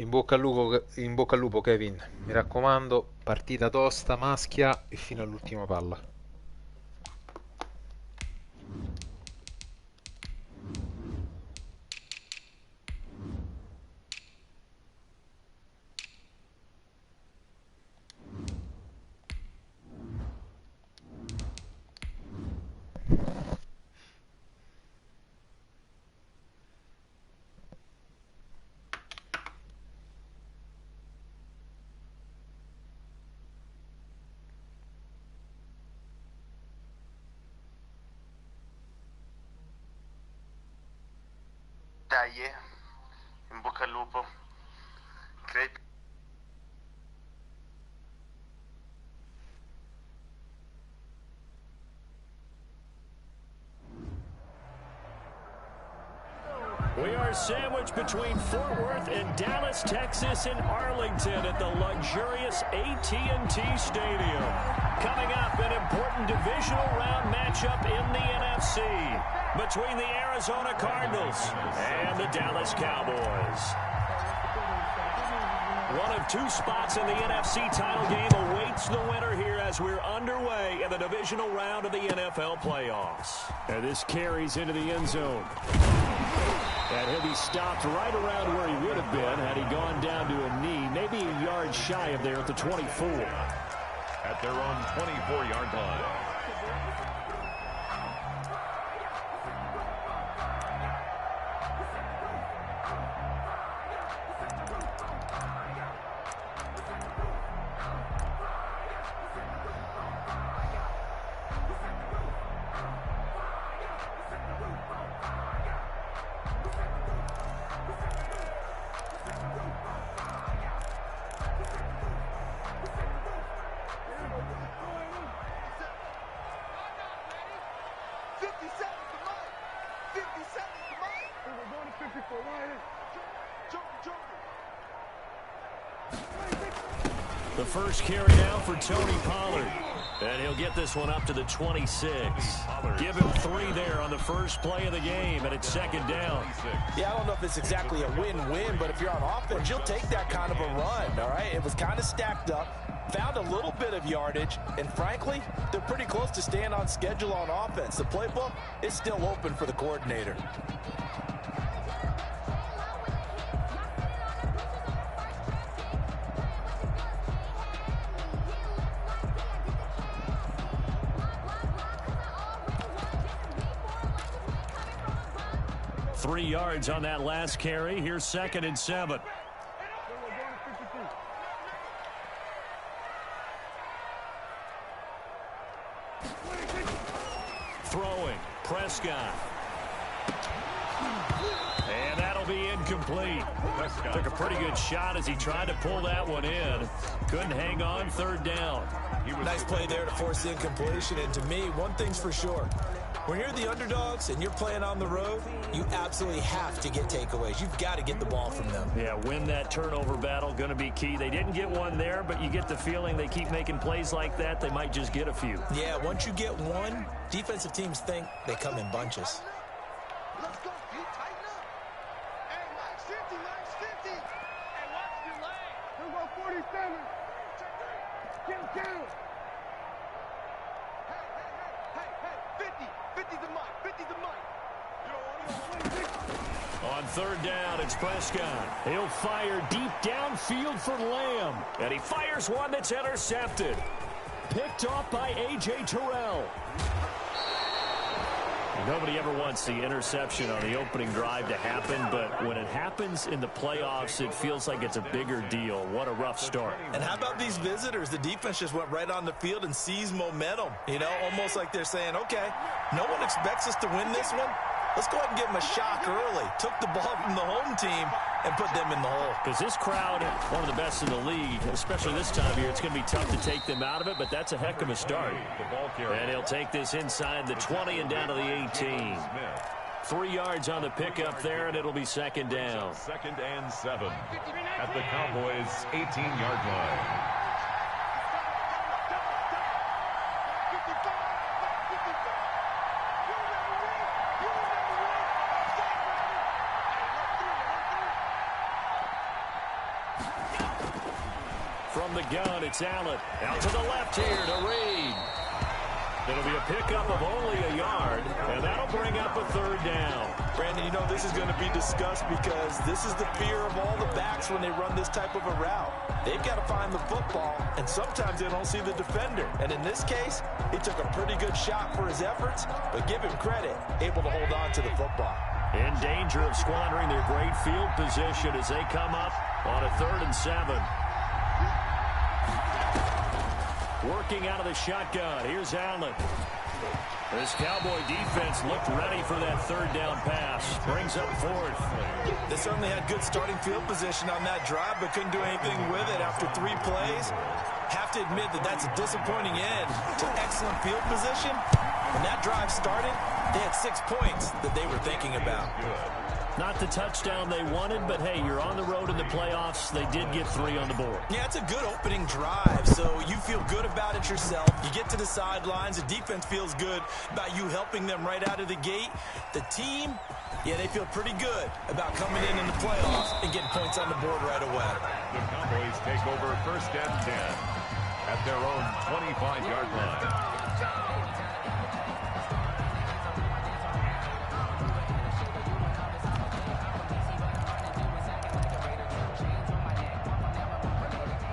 In bocca al lupo, Kevin. Mi raccomando, partita tosta, maschia e fino all'ultima palla. Dai, in bocca al lupo. Credi... We are sandwiched between Fort Worth and Dallas, Texas, and Arlington at the luxurious AT&T Stadium. Coming up, an important divisional round matchup in the NFC between the Arizona Cardinals and the Dallas Cowboys. One of two spots in the NFC title game awaits the winner here as we're underway in the divisional round of the NFL playoffs. And this carries into the end zone. And he'll be stopped right around where he would have been had he gone down to a knee, maybe a yard shy of there at the 24. At their own 24-yard line. The first carry now for Tony Pollard. And he'll get this one up to the 26. Give him 3 there on the first play of the game, and it's second down. Yeah, I don't know if it's exactly a win-win, but if you're on offense, you'll take that kind of a run, all right? It was kind of stacked up, found a little bit of yardage, and frankly, they're pretty close to staying on schedule on offense. The playbook is still open for the coordinator. Three yards on that last carry. Here's 2nd and 7. Throwing. Prescott. And that'll be incomplete. Took a pretty good shot as he tried to pull that one in. Couldn't hang on. 3rd down. Nice play there to force the incompletion. And to me, one thing's for sure. When you're the underdogs and you're playing on the road, you absolutely have to get takeaways. You've got to get the ball from them. Yeah, win that turnover battle, going to be key. They didn't get one there, but you get the feeling they keep making plays like that, they might just get a few. Yeah, once you get one, defensive teams think they come in bunches. Let's go, you tighten up. Hey, Max 50, Max 50. Hey, watch your leg. Here go 47. Kill, kill. Hey, 50. 50's the mic. 50's the mic. On 3rd down, it's Prescott. He'll fire deep downfield for Lamb. And he fires one that's intercepted. Picked off by A.J. Terrell. Nobody ever wants the interception on the opening drive to happen, but when it happens in the playoffs, it feels like it's a bigger deal. What a rough start. And how about these visitors? The defense just went right on the field and seized momentum. You know, almost like they're saying, okay, no one expects us to win this one. Let's go ahead and give them a shock early. Took the ball from the home team and put them in the hole. Because this crowd, one of the best in the league, especially this time of year, it's going to be tough to take them out of it, but that's a heck of a start. And he'll take this inside the 20 and down to the 18. 3 yards on the pickup there, and it'll be 2nd down. 2nd and 7 at the Cowboys' 18-yard line. From the gun, it's Allen. Out to the left here to Reed. It'll be a pickup of only a yard, and that'll bring up a third down. Brandon, you know this is going to be discussed because this is the fear of all the backs when they run this type of a route. They've got to find the football, and sometimes they don't see the defender. And in this case, he took a pretty good shot for his efforts, but give him credit, able to hold on to the football. In danger of squandering their great field position as they come up on a 3rd and 7. Working out of the shotgun. Here's Allen. This Cowboy defense looked ready for that 3rd down pass. Brings up 4th. They certainly had good starting field position on that drive, but couldn't do anything with it after 3 plays. Have to admit that that's a disappointing end to excellent field position. When that drive started, they had 6 points that they were thinking about. Not the touchdown they wanted, but hey, you're on the road in the playoffs. They did get 3 on the board. Yeah, it's a good opening drive, so you feel good about it yourself. You get to the sidelines. The defense feels good about you helping them right out of the gate. The team, yeah, they feel pretty good about coming in the playoffs and getting points on the board right away. The Cowboys take over 1st and 10 at their own 25-yard line.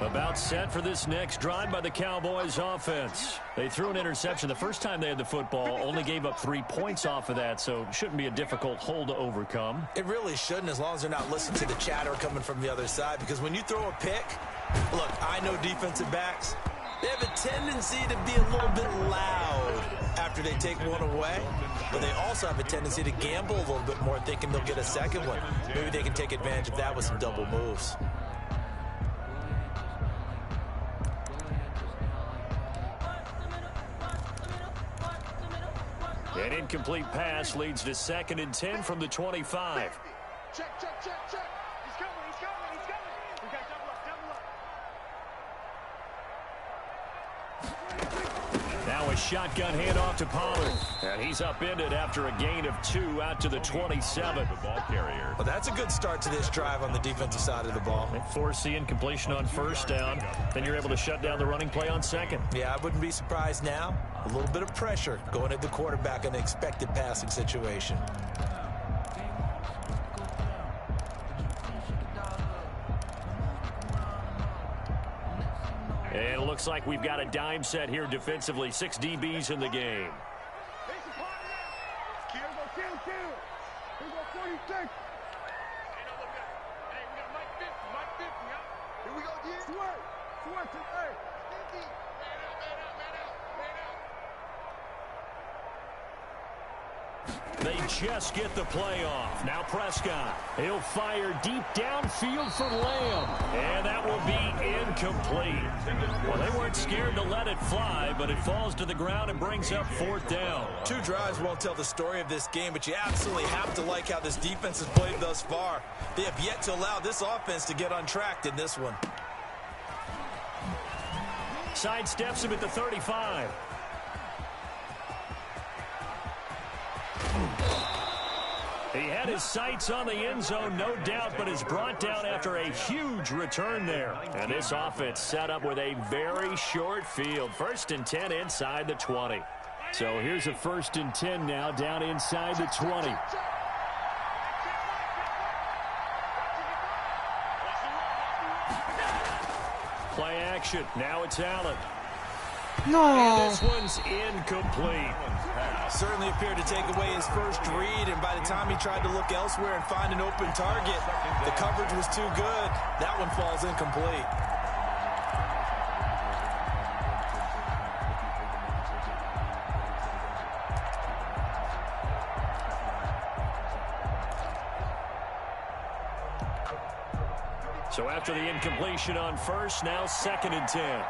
About set for this next drive by the Cowboys offense. They threw an interception the first time they had the football, only gave up 3 points off of that, so it shouldn't be a difficult hole to overcome. It really shouldn't, as long as they're not listening to the chatter coming from the other side, because when you throw a pick, look, I know defensive backs, they have a tendency to be a little bit loud after they take one away, but they also have a tendency to gamble a little bit more, thinking they'll get a second one. Maybe they can take advantage of that with some double moves. An incomplete pass leads to 2nd and 10 from the 25. Check, check, check, check. He's coming, he's coming, he's coming. We got double up, double up. Now a shotgun handoff to Pollard. And he's upended after a gain of 2 out to the 27. The ball carrier. Well, that's a good start to this drive on the defensive side of the ball. They force the incompletion on 1st down. Then you're able to shut down the running play on 2nd. Yeah, I wouldn't be surprised now. A little bit of pressure going at the quarterback in an expected passing situation. And it looks like we've got a dime set here defensively. 6 DBs in the game. Here go 46. Hey, we got Mike 50, yeah? Here we go, D. Sweat, hey. 50. Man out. They just get the play off. Now Prescott. He'll fire deep downfield for Lamb. And that will be incomplete. Well, they weren't scared to let it fly, but it falls to the ground and brings up 4th down. 2 drives won't tell the story of this game, but you absolutely have to like how this defense has played thus far. They have yet to allow this offense to get untracked in this one. Sidesteps him at the 35. He had his sights on the end zone, no doubt, but is brought down after a huge return there. And this offense set up with a very short field. 1st and 10 inside the 20. So here's a 1st and 10 now down inside the 20. Play action. Now it's Allen. No. And this one's incomplete. Certainly appeared to take away his first read, and by the time he tried to look elsewhere and find an open target, the coverage was too good. That one falls incomplete. So after the incompletion on 1st, now 2nd and 10.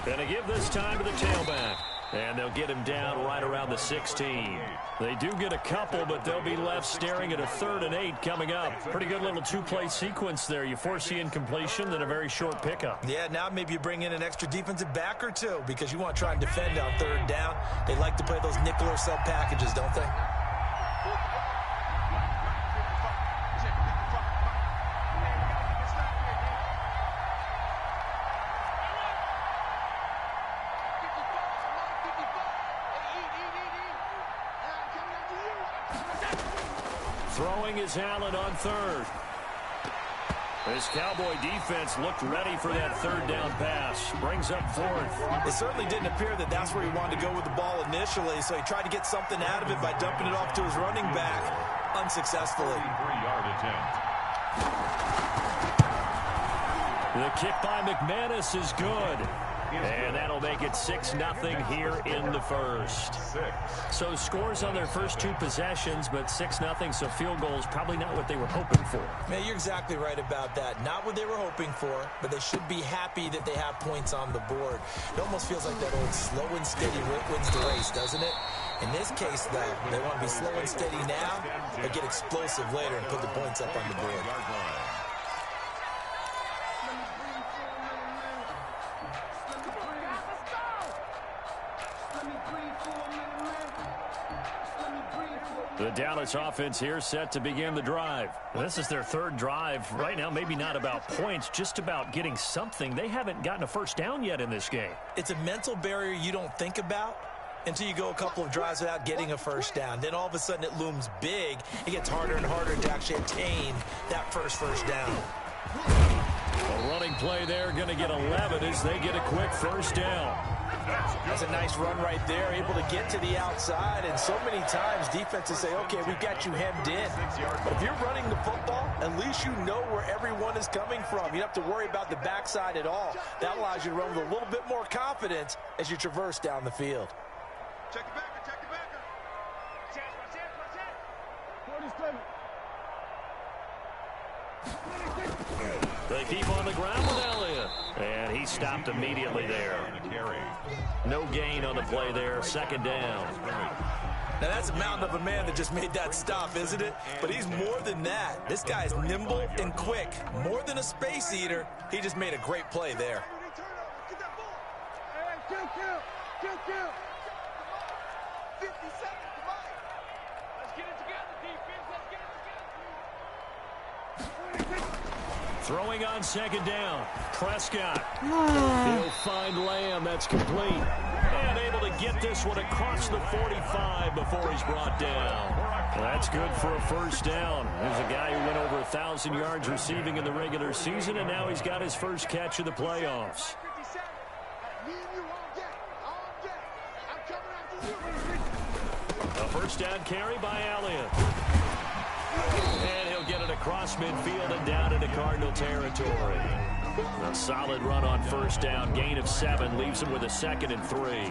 Gonna give this time to the tailback. And they'll get him down right around the 16. They do get a couple, but they'll be left staring at a 3rd and 8 coming up. Pretty good little two-play sequence there. You force the incompletion, then a very short pickup. Yeah, now maybe you bring in an extra defensive back or two because you want to try and defend on 3rd down. They like to play those nickel or sub packages, don't they? Throwing is Allen on 3rd. This Cowboy defense looked ready for that 3rd down pass. Brings up 4th. It certainly didn't appear that that's where he wanted to go with the ball initially, so he tried to get something out of it by dumping it off to his running back unsuccessfully. 3-yard attempt. The kick by McManus is good. And that'll make it 6-0 here in the first. So scores on their first 2 possessions, but 6-0, so field goals probably not what they were hoping for. Man, you're exactly right about that. Not what they were hoping for, but they should be happy that they have points on the board. It almost feels like that old slow and steady wins the race, doesn't it? In this case, though, they want to be slow and steady now, but get explosive later and put the points up on the board. The Dallas offense here set to begin the drive. This is their 3rd drive. Right now, maybe not about points, just about getting something. They haven't gotten a first down yet in this game. It's a mental barrier you don't think about until you go a couple of drives without getting a first down. Then all of a sudden it looms big. It gets harder and harder to actually attain that first down. A running play there, going to get 11 as they get a quick first down. That's a nice run right there, able to get to the outside, and so many times defenses say, okay, we've got you hemmed in. But if you're running the football, at least you know where everyone is coming from. You don't have to worry about the backside at all. That allows you to run with a little bit more confidence as you traverse down the field. Check the backer, check the backer. Watch it. They keep on the ground with Elliott. And he stopped immediately there. No gain on the play there. 2nd down. Now that's a mountain of a man that just made that stop, isn't it? But he's more than that. This guy is nimble and quick. More than a space eater. He just made a great play there. Kill. 50 seconds, come on. Let's get it together, defense. Let's get it together. Throwing on 2nd down. Prescott. He'll find Lamb. That's complete. And able to get this one across the 45 before he's brought down. That's good for a first down. There's a guy who went over 1,000 yards receiving in the regular season, and now he's got his first catch of the playoffs. A first down carry by Elliott. And he'll get it across midfield and down into Cardinal territory. A solid run on first down. Gain of 7 leaves him with a 2nd and 3.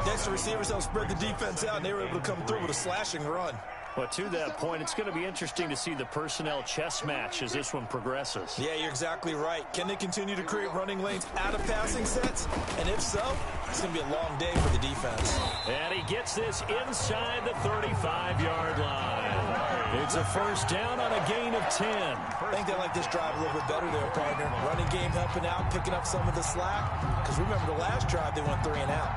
Next, the receivers helped spread the defense out, and they were able to come through with a slashing run. Well, to that point, it's going to be interesting to see the personnel chess match as this one progresses. Yeah, you're exactly right. Can they continue to create running lanes out of passing sets? And if so, it's going to be a long day for the defense. And he gets this inside the 35-yard line. It's a first down on a gain of 10. I think they like this drive a little bit better there, partner. Running game helping out, picking up some of the slack. Because remember, the last drive, they went 3 and out.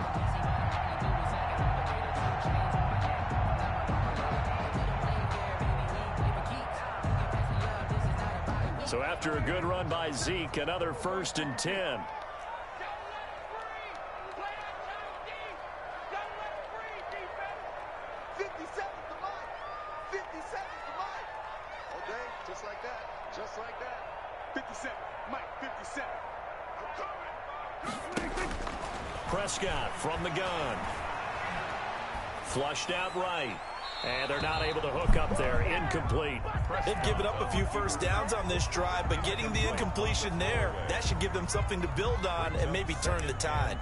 So after a good run by Zeke, another 1st and 10. Just like that. 57. Mike, 57. I'm coming. Prescott from the gun. Flushed out right. And they're not able to hook up there. Incomplete. They've given up a few first downs on this drive, but getting the incompletion there, that should give them something to build on and maybe turn the tide.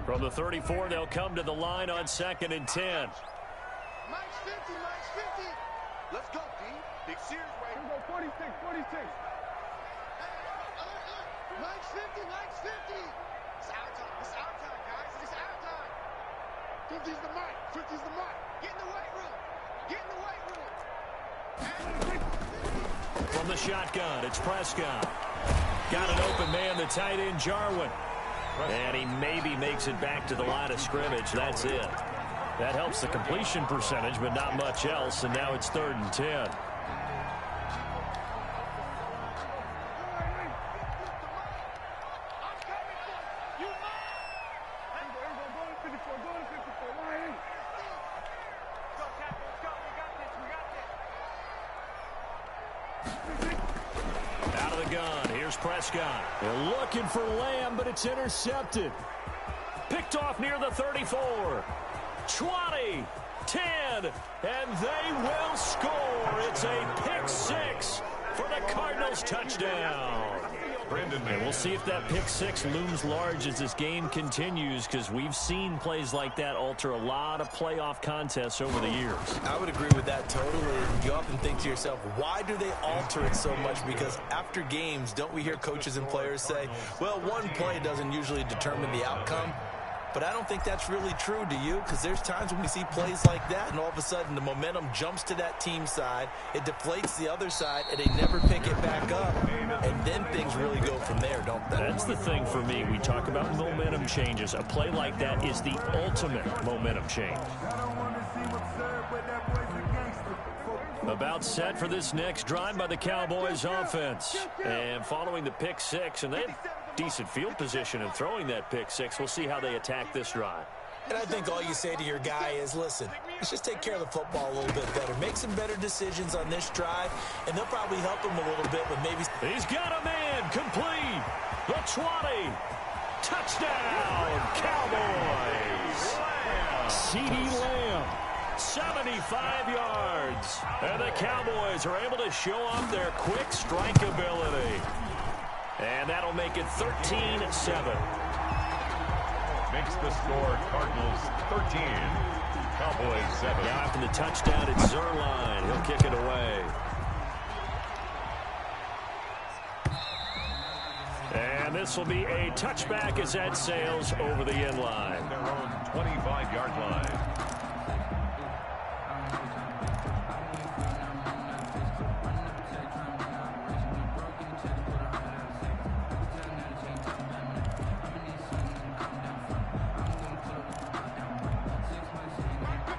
From the 34, they'll come to the line on 2nd and 10. Mike's 50, Mike's 50. Let's go, D. Big series right here. 46, 46. 950, 950. It's our time. It's our time, guys. It's our time. 50's the mark. 50's the mark. Get in the weight room. Get in the weight room. From the shotgun, it's Prescott. Got an open man, the tight end, Jarwin. And he maybe makes it back to the line of scrimmage. That's it. That helps the completion percentage, but not much else. And now it's 3rd and 10. Prescott. They're looking for Lamb, but it's intercepted. Picked off near the 34. 20, 10, and they will score. It's a pick 6 for the Cardinals touchdown. And we'll see if that pick 6 looms large as this game continues, because we've seen plays like that alter a lot of playoff contests over the years. I would agree with that totally. You often think to yourself, why do they alter it so much? Because after games, don't we hear coaches and players say, well, one play doesn't usually determine the outcome? But I don't think that's really true, do you? Because there's times when we see plays like that, and all of a sudden the momentum jumps to that team side, it deflates the other side, and they never pick it back up, and then things really go from there, don't they? That's the thing for me. We talk about momentum changes. A play like that is the ultimate momentum change. About set for this next drive by the Cowboys offense. And following the pick 6, and they have decent field position in throwing that pick 6. We'll see how they attack this drive. And I think all you say to your guy is, listen, let's just take care of the football a little bit better. Make some better decisions on this drive, and they'll probably help him a little bit with maybe... He's got a man complete. The 20. Touchdown, Cowboys. CeeDee Lamb. 75 yards. And the Cowboys are able to show off their quick strike ability. And that'll make it 13-7. Makes the score Cardinals 13, Cowboys 7. Now after the touchdown, it's Zerline. He'll kick it away. And this will be a touchback as that sails over the end line. Their own 25-yard line.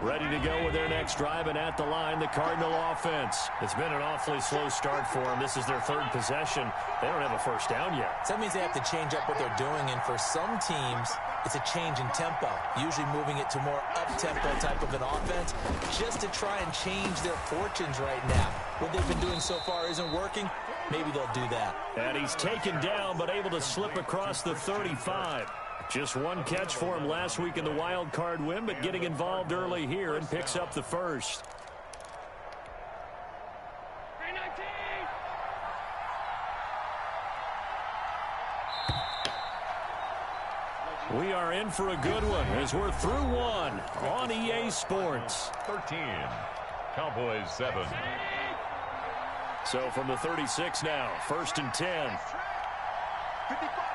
Ready to go with their next drive, and at the line, the Cardinal offense. It's been an awfully slow start for them. This is their 3rd possession. They don't have a first down yet. So that means they have to change up what they're doing, and for some teams, it's a change in tempo, usually moving it to more up-tempo type of an offense, just to try and change their fortunes right now. What they've been doing so far isn't working. Maybe they'll do that. And he's taken down, but able to slip across the 35. Just one catch for him last week in the wild card win, but getting involved early here and picks up the first. We are in for a good one as we're through one on EA Sports. 13, Cowboys 7. So from the 36 now, 1st and 10. 55.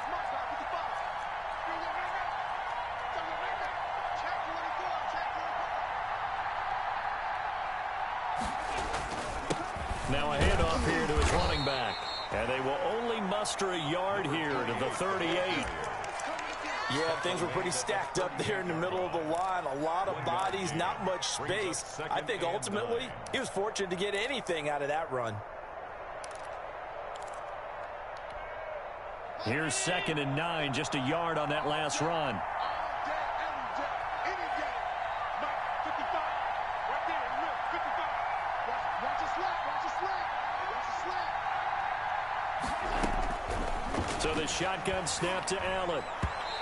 Now a handoff here to his running back. And they will only muster a yard here to the 38. Yeah, things were pretty stacked up there in the middle of the line. A lot of bodies, not much space. I think ultimately he was fortunate to get anything out of that run. Here's 2nd and 9, just a yard on that last run. So the shotgun snap to Allen.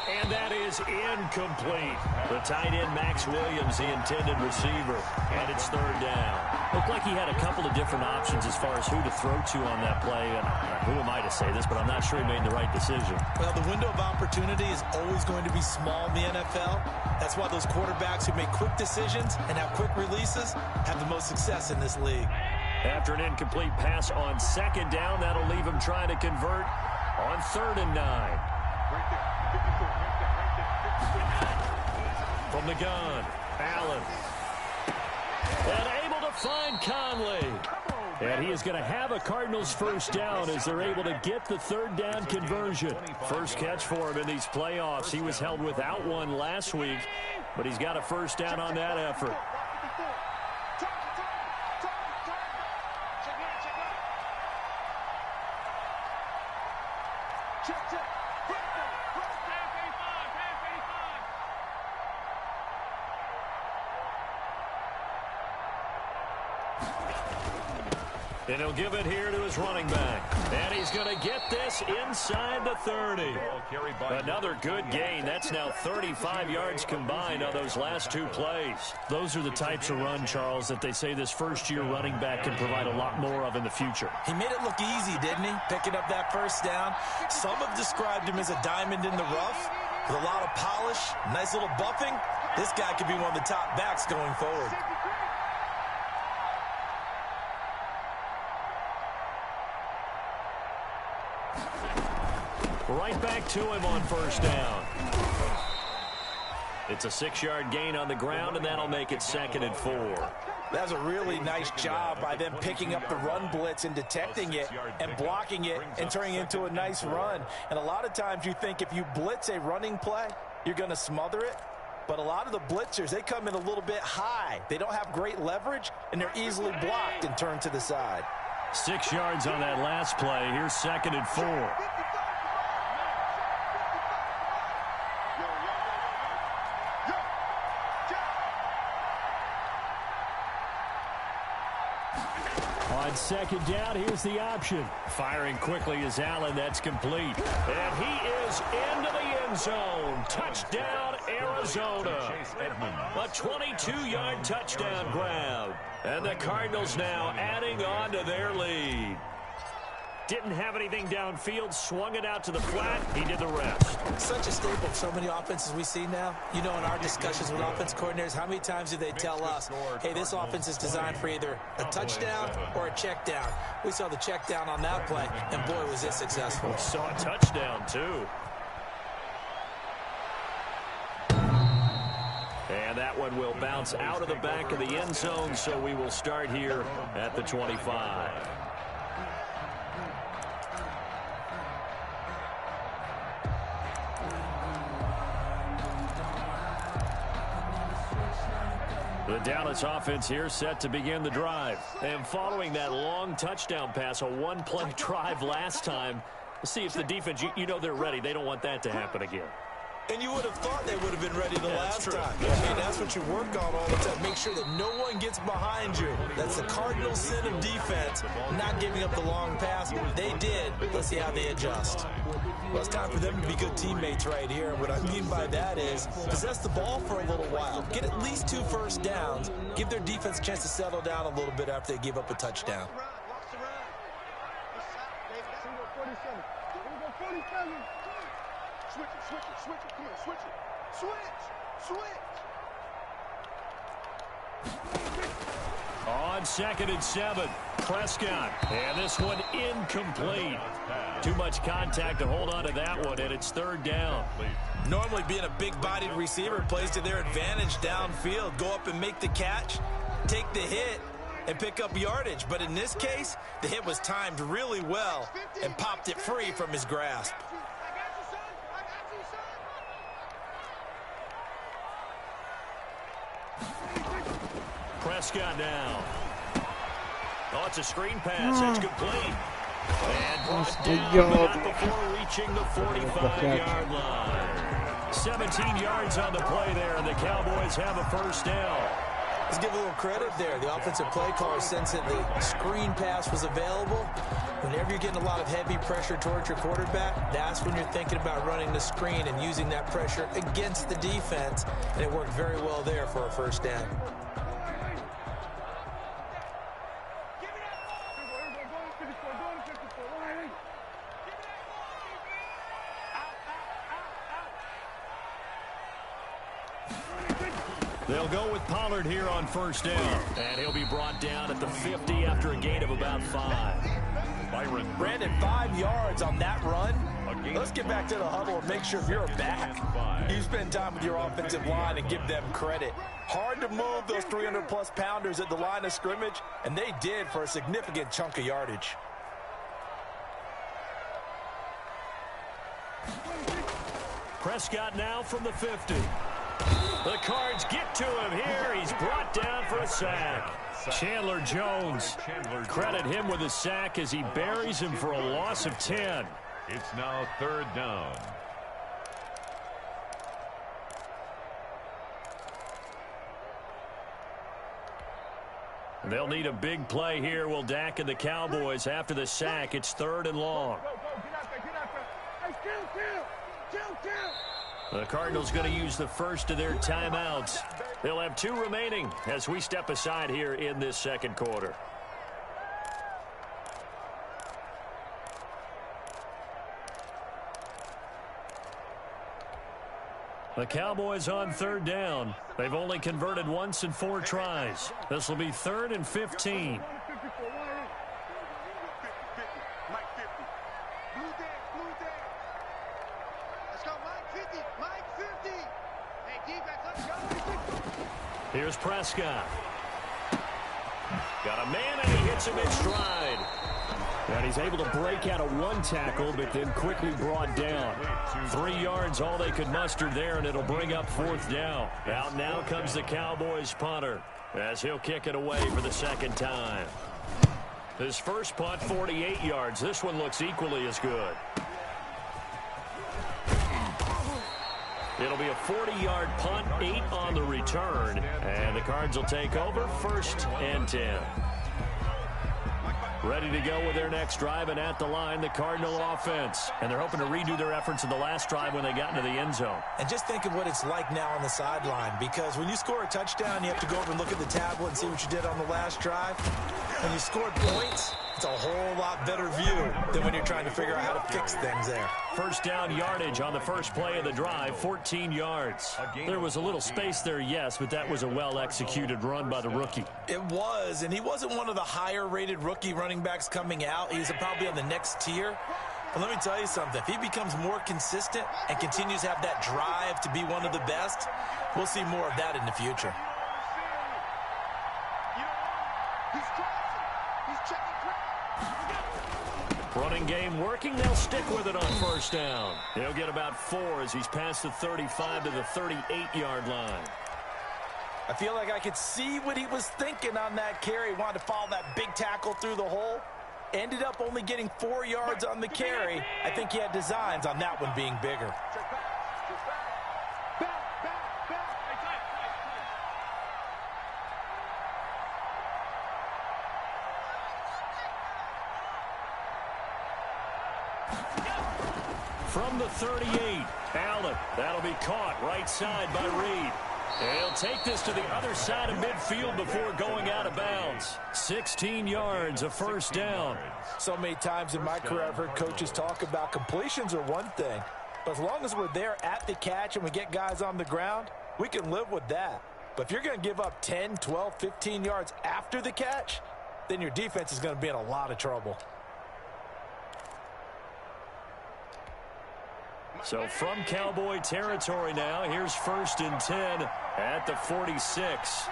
And that is incomplete. The tight end, Max Williams, the intended receiver. And it's 3rd down. Looked like he had a couple of different options as far as who to throw to on that play. And who am I to say this, but I'm not sure he made the right decision. Well, the window of opportunity is always going to be small in the NFL. That's why those quarterbacks who make quick decisions and have quick releases have the most success in this league. After an incomplete pass on second down, that'll leave him trying to convert on 3rd and 9. From the gun, Allen. And able to find Conley. And he is going to have a Cardinals first down as they're able to get the 3rd down conversion. First catch for him in these playoffs. He was held without one last week, but he's got a first down on that effort. And he'll give it here to his running back. And he's going to get this inside the 30. Another good gain. That's now 35 yards combined on those last 2 plays. Those are the types of run, Charles, that they say this first-year running back can provide a lot more of in the future. He made it look easy, didn't he? Picking up that first down. Some have described him as a diamond in the rough with a lot of polish, nice little buffing. This guy could be one of the top backs going forward. Right back to him on first down. It's a 6-yard gain on the ground, and that'll make it 2nd and 4. That was a really nice job by them picking up the run blitz and detecting it and blocking it and turning it into a nice run. And a lot of times you think if you blitz a running play, you're going to smother it. But a lot of the blitzers, they come in a little bit high. They don't have great leverage, and they're easily blocked and turned to the side. 6 yards on that last play. Here's 2nd and 4. On 2nd down, here's the option. Firing quickly is Allen. That's complete. And he is into the end zone. Touchdown, Arizona. A 22-yard touchdown grab. And the Cardinals now adding on to their lead. Didn't have anything downfield, swung it out to the flat. He did the rest. Such a staple of so many offenses we see now. You know, in our discussions with offense coordinators, how many times do they tell us, hey, this offense is designed for either a touchdown or a check down. We saw the check down on that play, and boy, was it successful. We saw a touchdown, too. And that one will bounce out of the back of the end zone, so we will start here at the 25. The Dallas offense here set to begin the drive. And following that long touchdown pass, a one-play drive last time, let's see if the defense, you know they're ready. They don't want that to happen again. And you would have thought they would have been ready the last time. I mean, that's what you work on all the time. Make sure that no one gets behind you. That's the cardinal sin of defense, not giving up the long pass. They did. Let's see how they adjust. Well, it's time for them to be good teammates right here. What I mean by that is possess the ball for a little while. Get at least 2 first downs. Give their defense a chance to settle down a little bit after they give up a touchdown. Switch it, come on, switch it. Switch. On 2nd and 7, Prescott. And this one incomplete. Too much contact to hold on to that one, and it's 3rd down. Normally being a big-bodied receiver plays to their advantage downfield. Go up and make the catch, take the hit, and pick up yardage. But in this case, the hit was timed really well and popped it free from his grasp. Prescott now. Oh, it's a screen pass. It's complete. And brought down, but not before reaching the 45-yard line. 17 yards on the play there, and the Cowboys have a first down. Let's give a little credit there. The offensive play caller sensed that the screen pass was available. Whenever you're getting a lot of heavy pressure towards your quarterback, that's when you're thinking about running the screen and using that pressure against the defense. And it worked very well there for a first down. They'll go with Pollard here on first down. And he'll be brought down at the 50 after a gain of about 5. Brandon, 5 yards on that run. Let's get back to the huddle and make sure you're back. You spend time with your offensive line and give them credit. Hard to move those 300-plus pounders at the line of scrimmage, and they did for a significant chunk of yardage. Prescott now from the 50. The Cards get to him here. He's brought down for a sack. Chandler Jones. Credit him with a sack as he buries him for a loss of 10. It's now 3rd down. They'll need a big play here, will Dak and the Cowboys. After the sack, it's 3rd and long. The Cardinals going to use the first of their timeouts. They'll have 2 remaining as we step aside here in this second quarter. The Cowboys on 3rd down. They've only converted once in 4 tries. This will be 3rd and 15. Here's Prescott. Got a man, and he hits him in stride. And he's able to break out of 1 tackle, but then quickly brought down. 3 yards, all they could muster there, and it'll bring up 4th down. Out now comes the Cowboys punter, as he'll kick it away for the 2nd time. His first punt, 48 yards. This one looks equally as good. It'll be a 40-yard punt, 8 on the return. And the Cards will take over 1st and 10. Ready to go with their next drive, and at the line, the Cardinal offense. And they're hoping to redo their efforts in the last drive when they got into the end zone. And just think of what it's like now on the sideline, because when you score a touchdown, you have to go over and look at the tablet and see what you did on the last drive. When you scored points, it's a whole lot better view than when you're trying to figure out how to fix things there. First down yardage on the first play of the drive, 14 yards. There was a little space there, yes, but that was a well-executed run by the rookie. It was, and he wasn't one of the higher-rated rookie running backs coming out. He's probably on the next tier. But let me tell you something. If he becomes more consistent and continues to have that drive to be one of the best, we'll see more of that in the future. Running game working. They'll stick with it on first down. He'll get about 4 as he's past the 35 to the 38-yard line. I feel like I could see what he was thinking on that carry. Wanted to follow that big tackle through the hole. Ended up only getting 4 yards on the carry. I think he had designs on that one being bigger. From the 38, Allen. That'll be caught right side by Reed. And he'll take this to the other side of midfield before going out of bounds. 16 yards, a first down. So many times in my career I've heard coaches talk about completions are one thing. But as long as we're there at the catch and we get guys on the ground, we can live with that. But if you're going to give up 10, 12, 15 yards after the catch, then your defense is going to be in a lot of trouble. So from Cowboy territory now, here's 1st and 10 at the 46.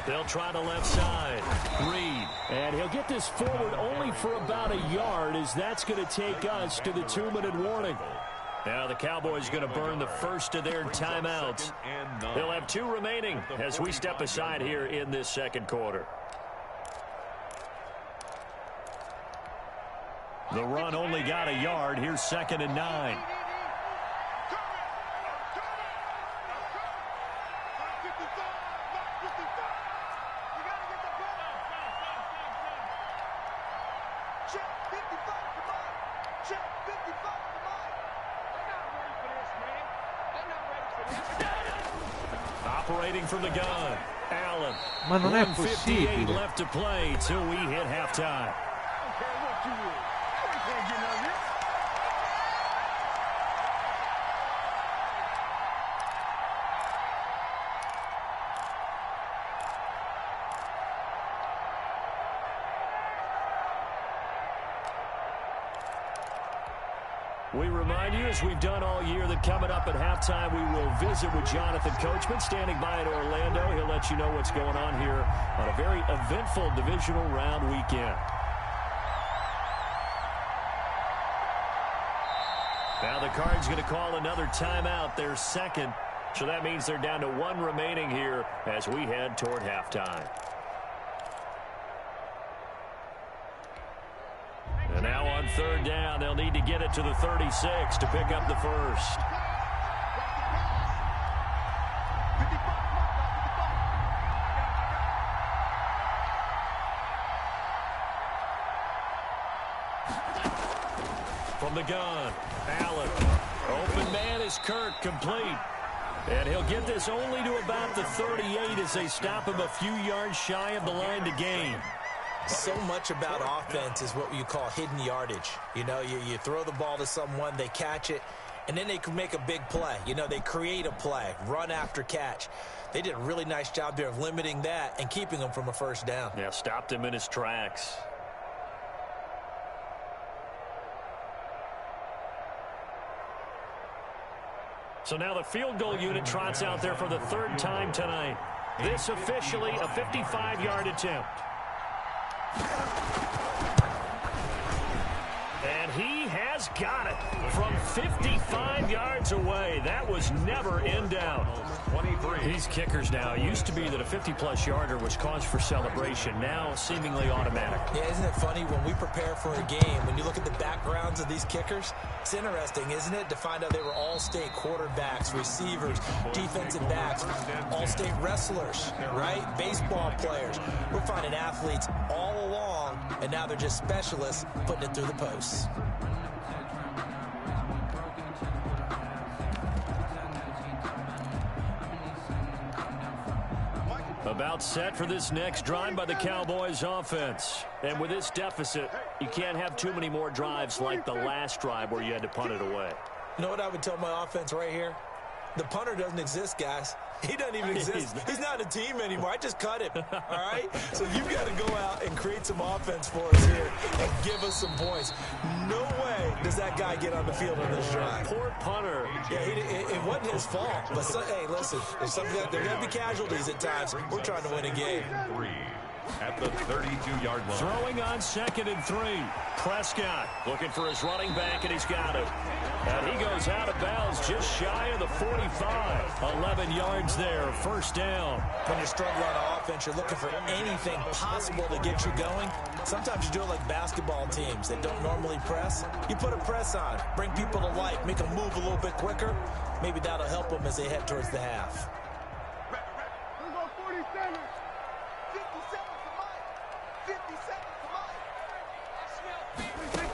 They'll try the left side. Reed. And he'll get this forward only for about a yard, as that's going to take us to the 2-minute warning. Now the Cowboys going to burn the first of their timeouts. They'll have 2 remaining as we step aside here in this second quarter. The run only got a yard. Here's 2nd and 9. Operating from the gun, Allen. Ma non è 1:58 possibile. left to play till we hit halftime. We remind you, as we've done all year, that coming up at halftime, we will visit with Jonathan Coachman, standing by in Orlando. He'll let you know what's going on here on a very eventful divisional round weekend. Now the Cards going to call another timeout, their second. So that means they're down to one remaining here as we head toward halftime. And now on third down, they'll need to get it to the 36 to pick up the first. From the gun, Allen. Open man is Kirk, complete. And he'll get this only to about the 38 as they stop him a few yards shy of the line to gain. So much about offense is what you call hidden yardage. You know, you throw the ball to someone, they catch it, and then they can make a big play. You know, they create a play, run after catch. They did a really nice job there of limiting that and keeping him from a first down. Yeah, stopped him in his tracks. So now the field goal unit trots out there for the third time tonight. This officially a 55-yard attempt. And he has got it from 55 yards away. That was never in doubt. 23. These kickers now, it used to be that a 50-plus yarder was cause for celebration. Now seemingly automatic. Yeah, isn't it funny when we prepare for a game, when you look at the backgrounds of these kickers, it's interesting, isn't it, to find out they were all-state quarterbacks, receivers, defensive backs, all-state wrestlers, right? Baseball players. We're finding athletes all along, and now they're just specialists putting it through the posts. About set for this next drive by the Cowboys offense. And with this deficit, you can't have too many more drives like the last drive where you had to punt it away. You know what I would tell my offense right here? The punter doesn't exist, guys. He doesn't even exist. He's not a team anymore. I just cut him, all right? So you've got to go out and create some offense for us here and give us some points. No way does that guy get on the field on this drive. Poor punter. Yeah, it wasn't his fault. But, hey, listen, there's going to be casualties at times. We're trying to win a game. At the 32-yard line. Throwing on 2nd and 3. Prescott looking for his running back, and he's got it. And he goes out of bounds just shy of the 45. 11 yards there, first down. When you're struggling on offense, you're looking for anything possible to get you going. Sometimes you do it like basketball teams that don't normally press. You put a press on, bring people to life, make them move a little bit quicker. Maybe that'll help them as they head towards the half. Here go 47. 57 to Mike. 57 to Mike.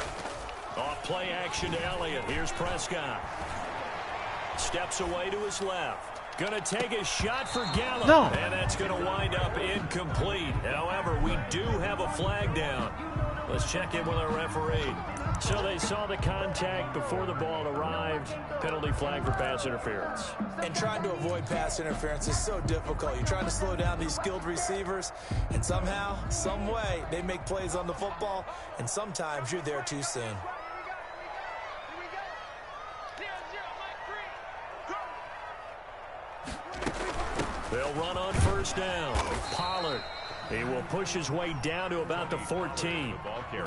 Off play action to Elliott. Here's Prescott. Steps away to his left. Going to take a shot for Gallup. No. And that's going to wind up incomplete. However, we do have a flag down. Let's check in with our referee. So they saw the contact before the ball arrived. Penalty flag for pass interference. And trying to avoid pass interference is so difficult. You're trying to slow down these skilled receivers, and somehow, some way, they make plays on the football, and sometimes you're there too soon. They'll run on first down. Pollard. He will push his way down to about the 14.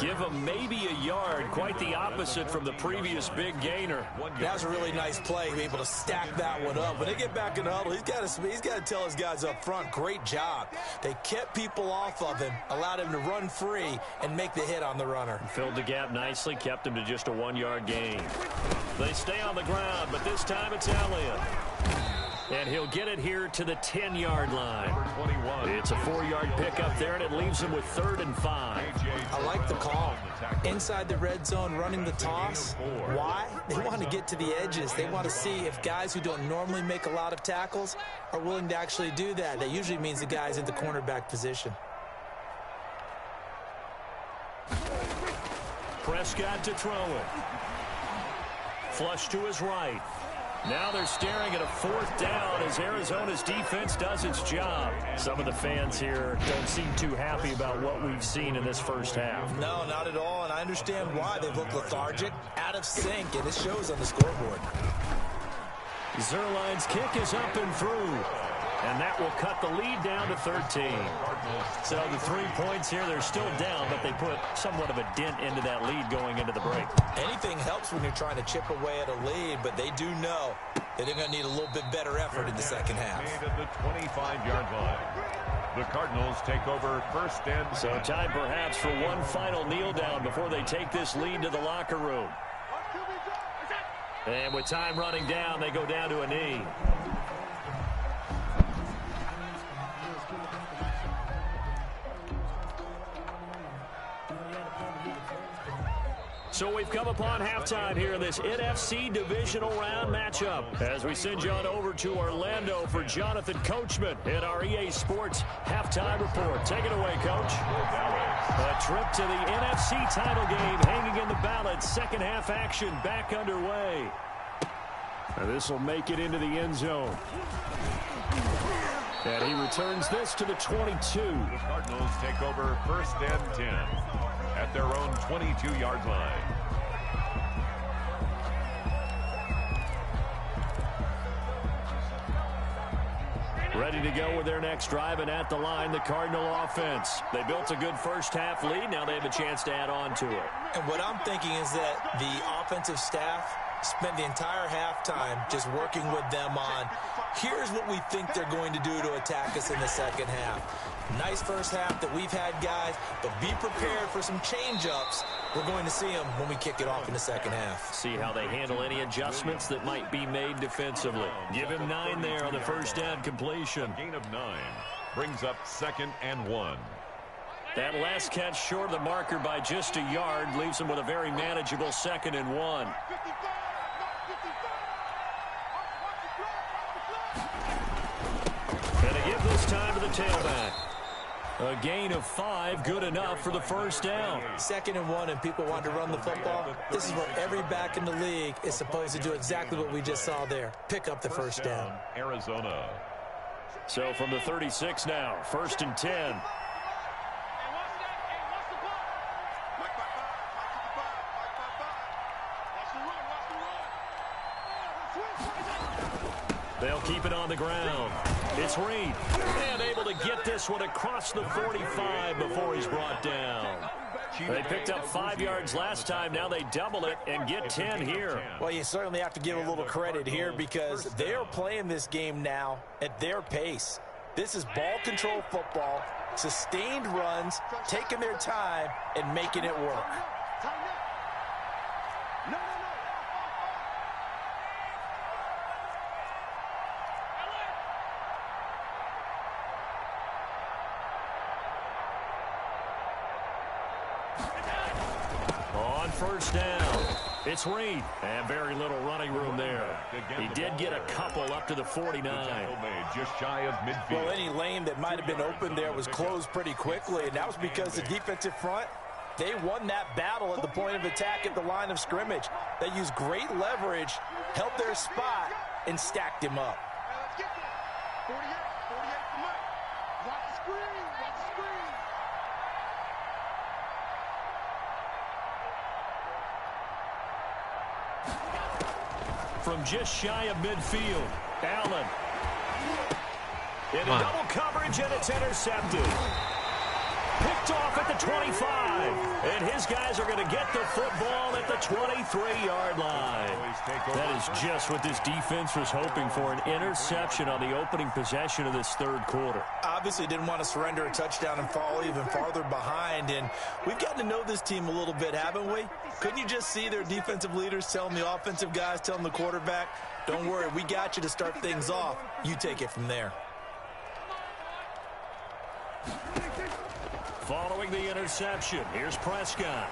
Give him maybe a yard. Quite the opposite from the previous big gainer. That was a really nice play, to be able to stack that one up. When they get back in the huddle, he's got to tell his guys up front, great job. They kept people off of him, allowed him to run free, and make the hit on the runner. Filled the gap nicely, kept him to just a 1-yard gain. They stay on the ground, but this time it's Elliott. And he'll get it here to the 10-yard line. It's a 4-yard pickup there, and it leaves him with 3rd and 5. I like the call. Inside the red zone, running the toss. Why? They want to get to the edges. They want to see if guys who don't normally make a lot of tackles are willing to actually do that. That usually means the guy's in the cornerback position. Prescott to throw it. Flush to his right. Now they're staring at a 4th down as Arizona's defense does its job. Some of the fans here don't seem too happy about what we've seen in this first half. No, not at all, and I understand why. They've looked lethargic, out of sync, and it shows on the scoreboard. Zerline's kick is up and through. And that will cut the lead down to 13. So the 3 points here, they're still down, but they put somewhat of a dent into that lead going into the break. Anything helps when you're trying to chip away at a lead, but they do know that they're going to need a little bit better effort in the second half. Made at the 25-yard line. The Cardinals take over first and 10. So time perhaps for one final kneel down before they take this lead to the locker room. And with time running down, they go down to a knee. So we've come upon halftime here in this NFC Divisional Round matchup. As we send you on over to Orlando for Jonathan Coachman in our EA Sports Halftime Report. Take it away, Coach. A trip to the NFC title game hanging in the balance. Second half action back underway. And this will make it into the end zone. And he returns this to the 22. The Cardinals take over first and 10 at their own 22-yard line. Ready to go with their next drive, and at the line, the Cardinal offense. They built a good first-half lead. Now they have a chance to add on to it. And what I'm thinking is that the offensive staff spent the entire halftime just working with them on, here's what we think they're going to do to attack us in the second half. Nice first half that we've had, guys, but be prepared for some change-ups. We're going to see them when we kick it off in the second half. See how they handle any adjustments that might be made defensively. Give him 9 there on the first down completion. A gain of 9 brings up 2nd and 1. That last catch short of the marker by just a yard leaves him with a very manageable 2nd and 1. And a give this time to the tailback. A gain of 5, good enough for the first down. 2nd and 1, and people want to run the football. This is where every back in the league is supposed to do exactly what we just saw there. Pick up the first down. Arizona. So from the 36 now, 1st and 10. They'll keep it on the ground. It's Reed, and able to get this one across the 45 before he's brought down. They picked up 5 yards last time. Now they double it and get 10 here. Well, you certainly have to give a little credit here because they're playing this game now at their pace. This is ball control football, sustained runs, taking their time, and making it work. On first down, it's Reed, and very little running room there. He did get a couple up to the 49. Just shy of midfield. Well, any lane that might have been open there was closed pretty quickly, and that was because the defensive front, they won that battle at the point of attack at the line of scrimmage. They used great leverage, held their spot, and stacked him up. Let's get there. 48, come on. Watch the screen, watch the screen. From just shy of midfield, Allen. In a double coverage, and it's intercepted. Picked off at the 25. And his guys are going to get the football at the 23-yard line. That is just what this defense was hoping for, an interception on the opening possession of this third quarter. Obviously didn't want to surrender a touchdown and fall even farther behind, and we've gotten to know this team a little bit, haven't we? Couldn't you just see their defensive leaders telling the offensive guys, telling the quarterback, don't worry, we got you to start things off. You take it from there. Following the interception, here's Prescott.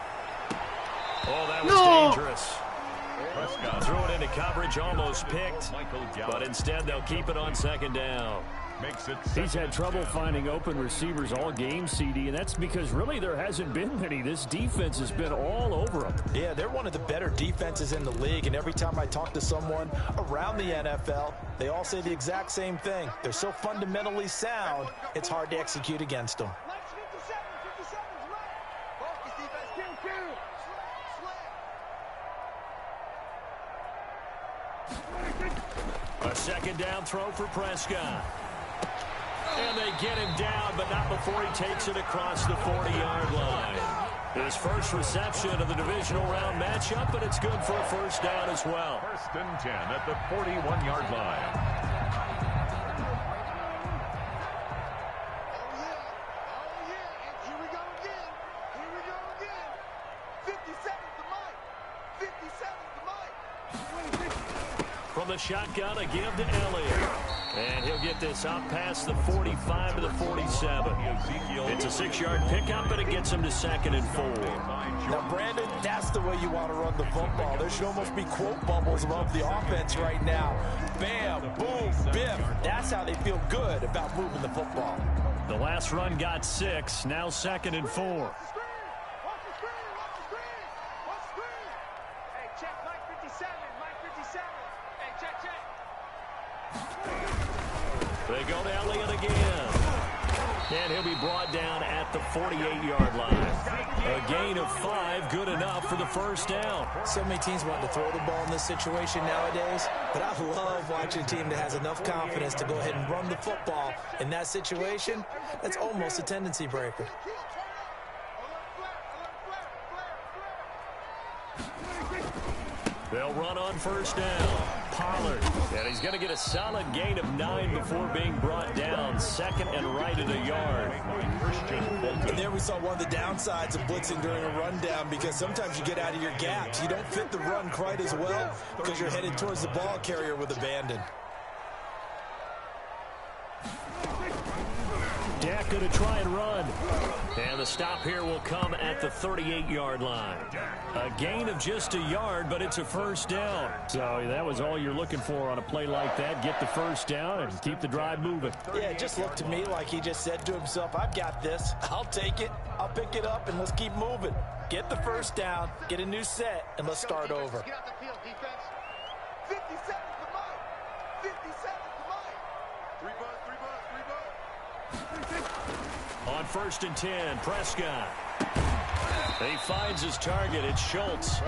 Oh, that was dangerous. Prescott Threw it into coverage, almost picked, but instead they'll keep it on second down. makes it He's had trouble 2nd and 10. finding open receivers all game, CD, and that's because really there hasn't been many. This defense has been all over them. Yeah, they're one of the better defenses in the league, and every time I talk to someone around the NFL, they all say the exact same thing. They're so fundamentally sound, it's hard to execute against them. Let's 57, 57's right. Focus, defense, kill. A second down throw for Prescott. And they get him down, but not before he takes it across the 40-yard line. His first reception of the divisional round matchup, but it's good for a first down as well. 1st and 10 at the 41-yard line. From the shotgun, a give to Elliott. And he'll get this out past the 45 to the 47. It's a 6-yard pickup, but it gets him to 2nd and 4. Now, Brandon, that's the way you want to run the football. There should almost be quote bubbles above the offense right now. Bam, boom, biff. That's how they feel good about moving the football. The last run got 6, now 2nd and 4. They go to Elliott again. And he'll be brought down at the 48-yard line. A gain of 5, good enough for the first down. So many teams want to throw the ball in this situation nowadays, but I love watching a team that has enough confidence to go ahead and run the football in that situation. That's almost a tendency breaker. They'll run on first down. Pollard. And he's going to get a solid gain of 9 before being brought down. 2nd and right at a yard. And there we saw one of the downsides of blitzing during a rundown, because sometimes you get out of your gaps. You don't fit the run quite as well because you're headed towards the ball carrier with abandon. Dak going to try and run. And the stop here will come at the 38-yard line. A gain of just a yard, but it's a first down. So that was all you're looking for on a play like that. Get the first down and keep the drive moving. Yeah, it just looked to me like he just said to himself, I've got this. I'll take it. I'll pick it up, and let's keep moving. Get the first down, get a new set, and let's start over. Get out the field, defense. 50 seconds to mine. 50 seconds to mine. 3 bucks. On 1st and 10, Prescott. He finds his target. It's Schultz.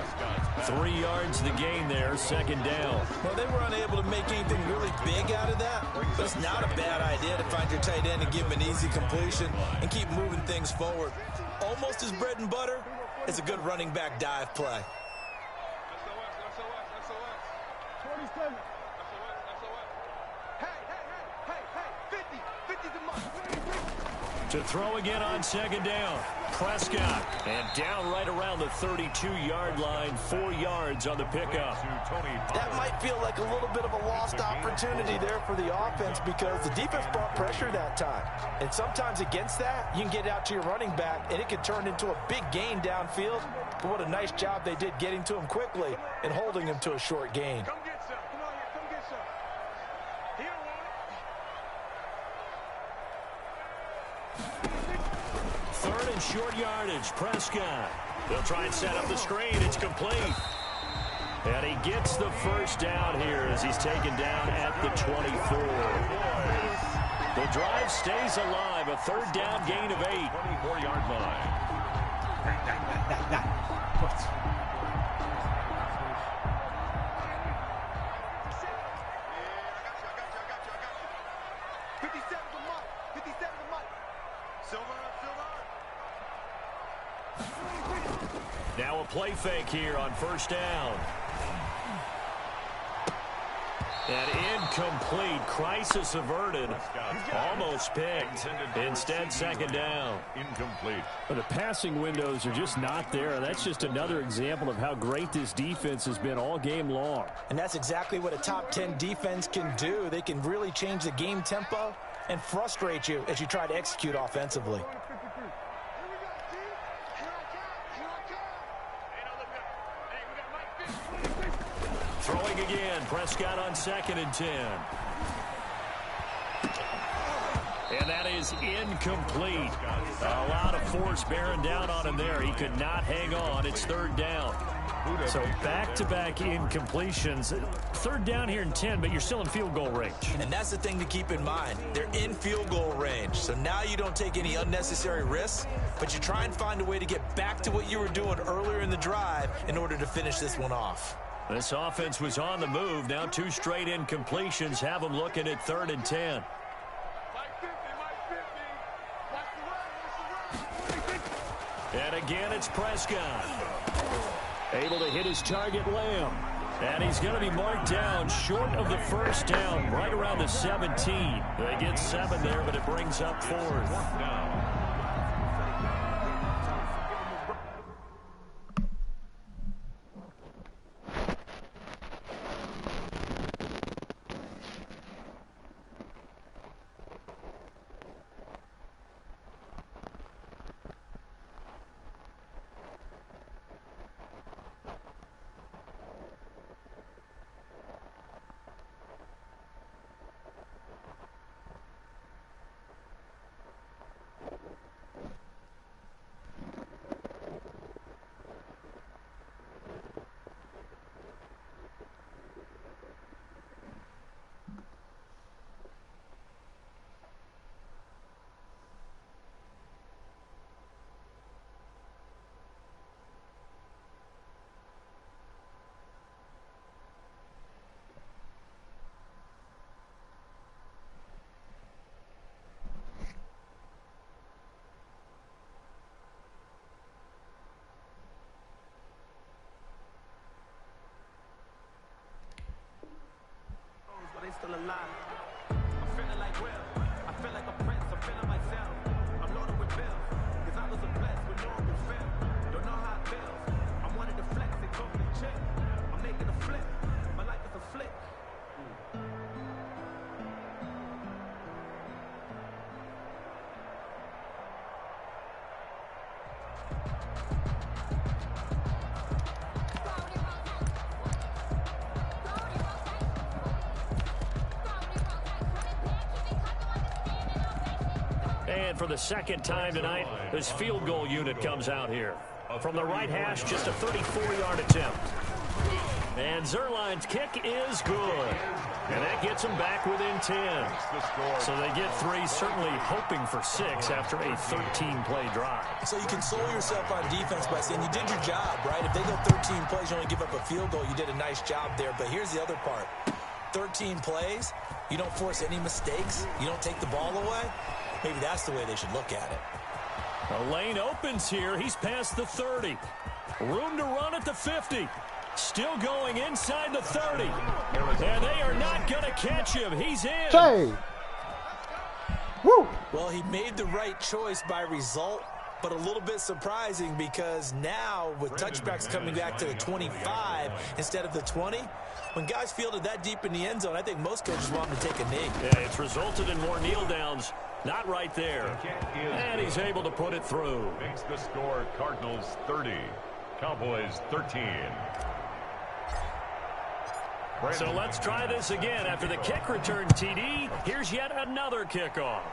3 yards the gain there, 2nd down. Well, they were unable to make anything really big out of that, but it's not a bad idea to find your tight end and give him an easy completion and keep moving things forward. Almost as bread and butter is a good running back dive play. SOS. Hey, 50 to mine. To throw again on 2nd down. Prescott. And down right around the 32-yard line. 4 yards on the pickup. That might feel like a little bit of a lost opportunity there for the offense, because the defense brought pressure that time. And sometimes against that, you can get out to your running back, and it can turn into a big gain downfield. But what a nice job they did getting to him quickly and holding him to a short gain. Come get some. Come on here. Come get some. He don't want it. 3rd and short yardage. Prescott. They'll try and set up the screen. It's complete. And he gets the first down here as he's taken down at the 24. The drive stays alive. A 3rd down gain of 8. 24-yard line. Now a play fake here on 1st down. And incomplete. Crisis averted. Almost picked. Instead, 2nd down. Incomplete. But the passing windows are just not there. That's just another example of how great this defense has been all game long. And that's exactly what a top 10 defense can do. They can really change the game tempo and frustrate you as you try to execute offensively. Throwing again. Prescott on 2nd and 10. And that is incomplete. A lot of force bearing down on him there. He could not hang on. It's third down. So back-to-back incompletions. Third down here in 10, but you're still in field goal range. And that's the thing to keep in mind. They're in field goal range. So now you don't take any unnecessary risks, but you try and find a way to get back to what you were doing earlier in the drive in order to finish this one off. This offense was on the move. Now 2 straight incompletions have them looking at 3rd and 10. And again, it's Prescott. Able to hit his target, Lamb. And he's going to be marked down short of the first down, right around the 17. They get 7 there, but it brings up 4th. Still alive. I'm feeling like Will. I feel like a prince. I'm feeling myself. I'm loaded with bills. Cause I was a blessed with normal film. Don't know how it feels. I wanted to flex and talk and chill. I'm making a flip. My life is a flick. And for the second time tonight, this field goal unit comes out here. From the right hash, just a 34-yard attempt. And Zerline's kick is good. And that gets them back within 10. So they get 3, certainly hoping for 6 after a 13-play drive. So you console yourself on defense by saying you did your job, right? If they go 13 plays, you only give up a field goal, you did a nice job there. But here's the other part. 13 plays, you don't force any mistakes, you don't take the ball away. Maybe that's the way they should look at it. The lane opens here. He's past the 30. Room to run at the 50. Still going inside the 30. And they are not going to catch him. He's in. Hey! Woo! Well, he made the right choice by result, but a little bit surprising because now with touchbacks coming back to the 25 instead of the 20, when guys fielded that deep in the end zone, I think most coaches want him to take a knee. Yeah, it's resulted in more kneel downs. Not right there. And he's able to put it through. Makes the score Cardinals 30, Cowboys 13. So let's try this again. After the kick return TD, here's yet another kickoff.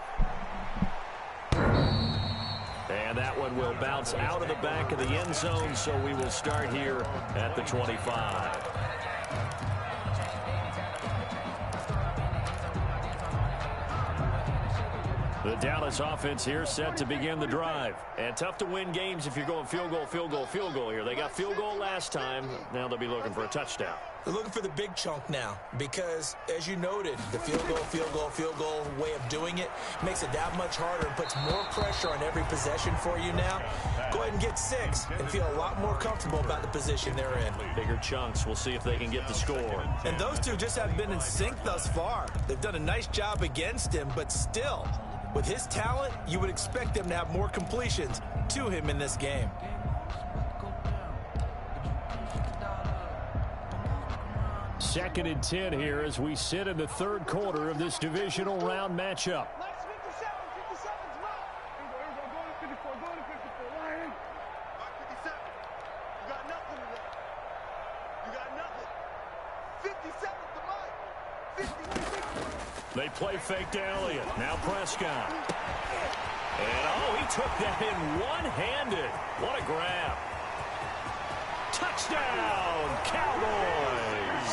And that one will bounce out of the back of the end zone, so we will start here at the 25. The Dallas offense here set to begin the drive. And tough to win games if you're going field goal, field goal, field goal here. They got field goal last time. Now they'll be looking for a touchdown. They're looking for the big chunk now because, as you noted, the field goal way of doing it makes it that much harder and puts more pressure on every possession for you now. Go ahead and get 6 and feel a lot more comfortable about the position they're in. Bigger chunks. We'll see if they can get the score. And those two just haven't been in sync thus far. They've done a nice job against him, but still, with his talent, you would expect them to have more completions to him in this game. Second and 10 here as we sit in the third quarter of this divisional round matchup. They play fake to Elliott. Now Prescott. And, oh, he took that in one-handed. What a grab. Touchdown, Cowboys.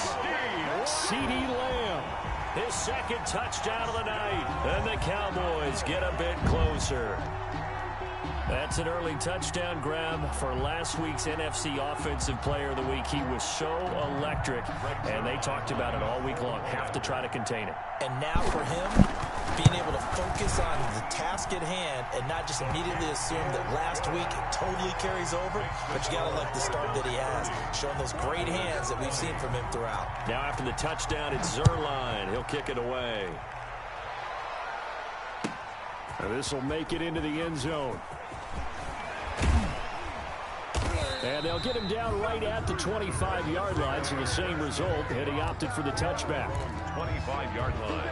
CeeDee Lamb, his second touchdown of the night. And the Cowboys get a bit closer. That's an early touchdown grab for last week's NFC Offensive Player of the Week. He was so electric, and they talked about it all week long. Have to try to contain it. And now for him, being able to focus on the task at hand and not just immediately assume that last week it totally carries over, but you got to like the start that he has, showing those great hands that we've seen from him throughout. Now after the touchdown, it's Zerline. He'll kick it away. And this will make it into the end zone. And they'll get him down right at the 25-yard line, so the same result, and he opted for the touchback. 25-yard line.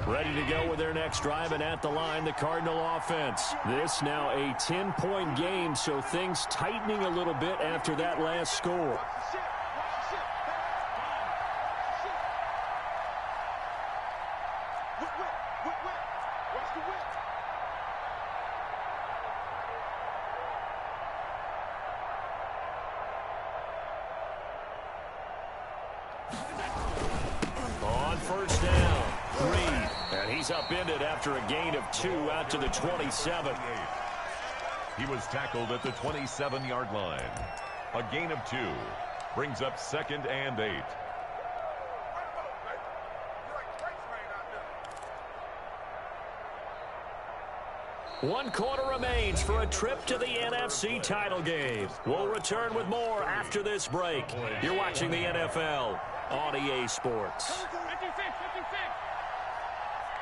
Ready to go with their next drive, and at the line, the Cardinal offense. This now a 10-point game, so things tightening a little bit after that last score. On first down, Reed. And he's upended after a gain of 2 out to the 27. He was tackled at the 27-yard line. A gain of 2 brings up 2nd and 8. One quarter remains for a trip to the NFC title game. We'll return with more after this break. You're watching the NFL on EA Sports. 56,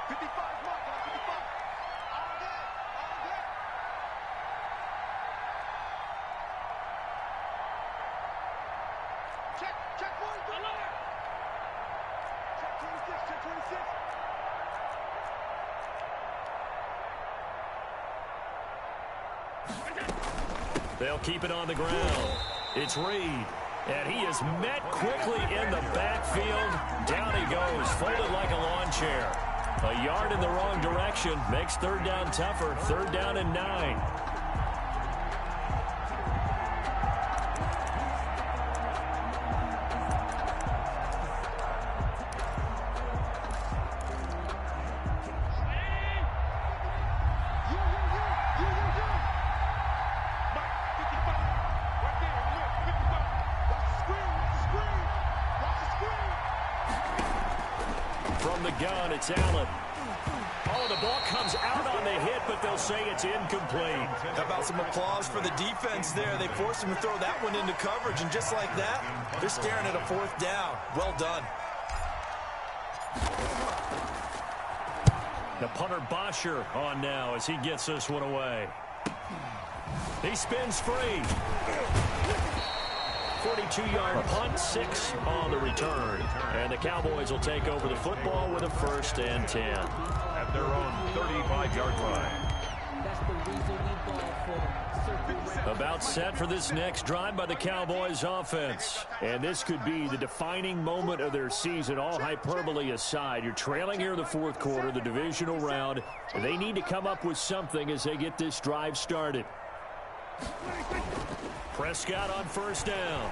55 mark, 55. All day, all day. Check one, della. Check 26, check 26. They'll keep it on the ground. It's Reed. And he is met quickly in the backfield. Down he goes, folded like a lawn chair. A yard in the wrong direction makes third down tougher. Third down and 9. From the gun, it's Allen. Oh, the ball comes out on the hit, but they'll say it's incomplete. How about some applause for the defense there? They forced him to throw that one into coverage, and just like that, they're staring at a 4th down. Well done. The punter Bosher on now as he gets this one away. He spins free. 42-yard punt, 6 on the return. And the Cowboys will take over the football with a 1st and 10. At their own 35-yard line. About set for this next drive by the Cowboys offense. And this could be the defining moment of their season, all hyperbole aside. You're trailing here in the 4th quarter, the divisional round. They need to come up with something as they get this drive started. Prescott on first down.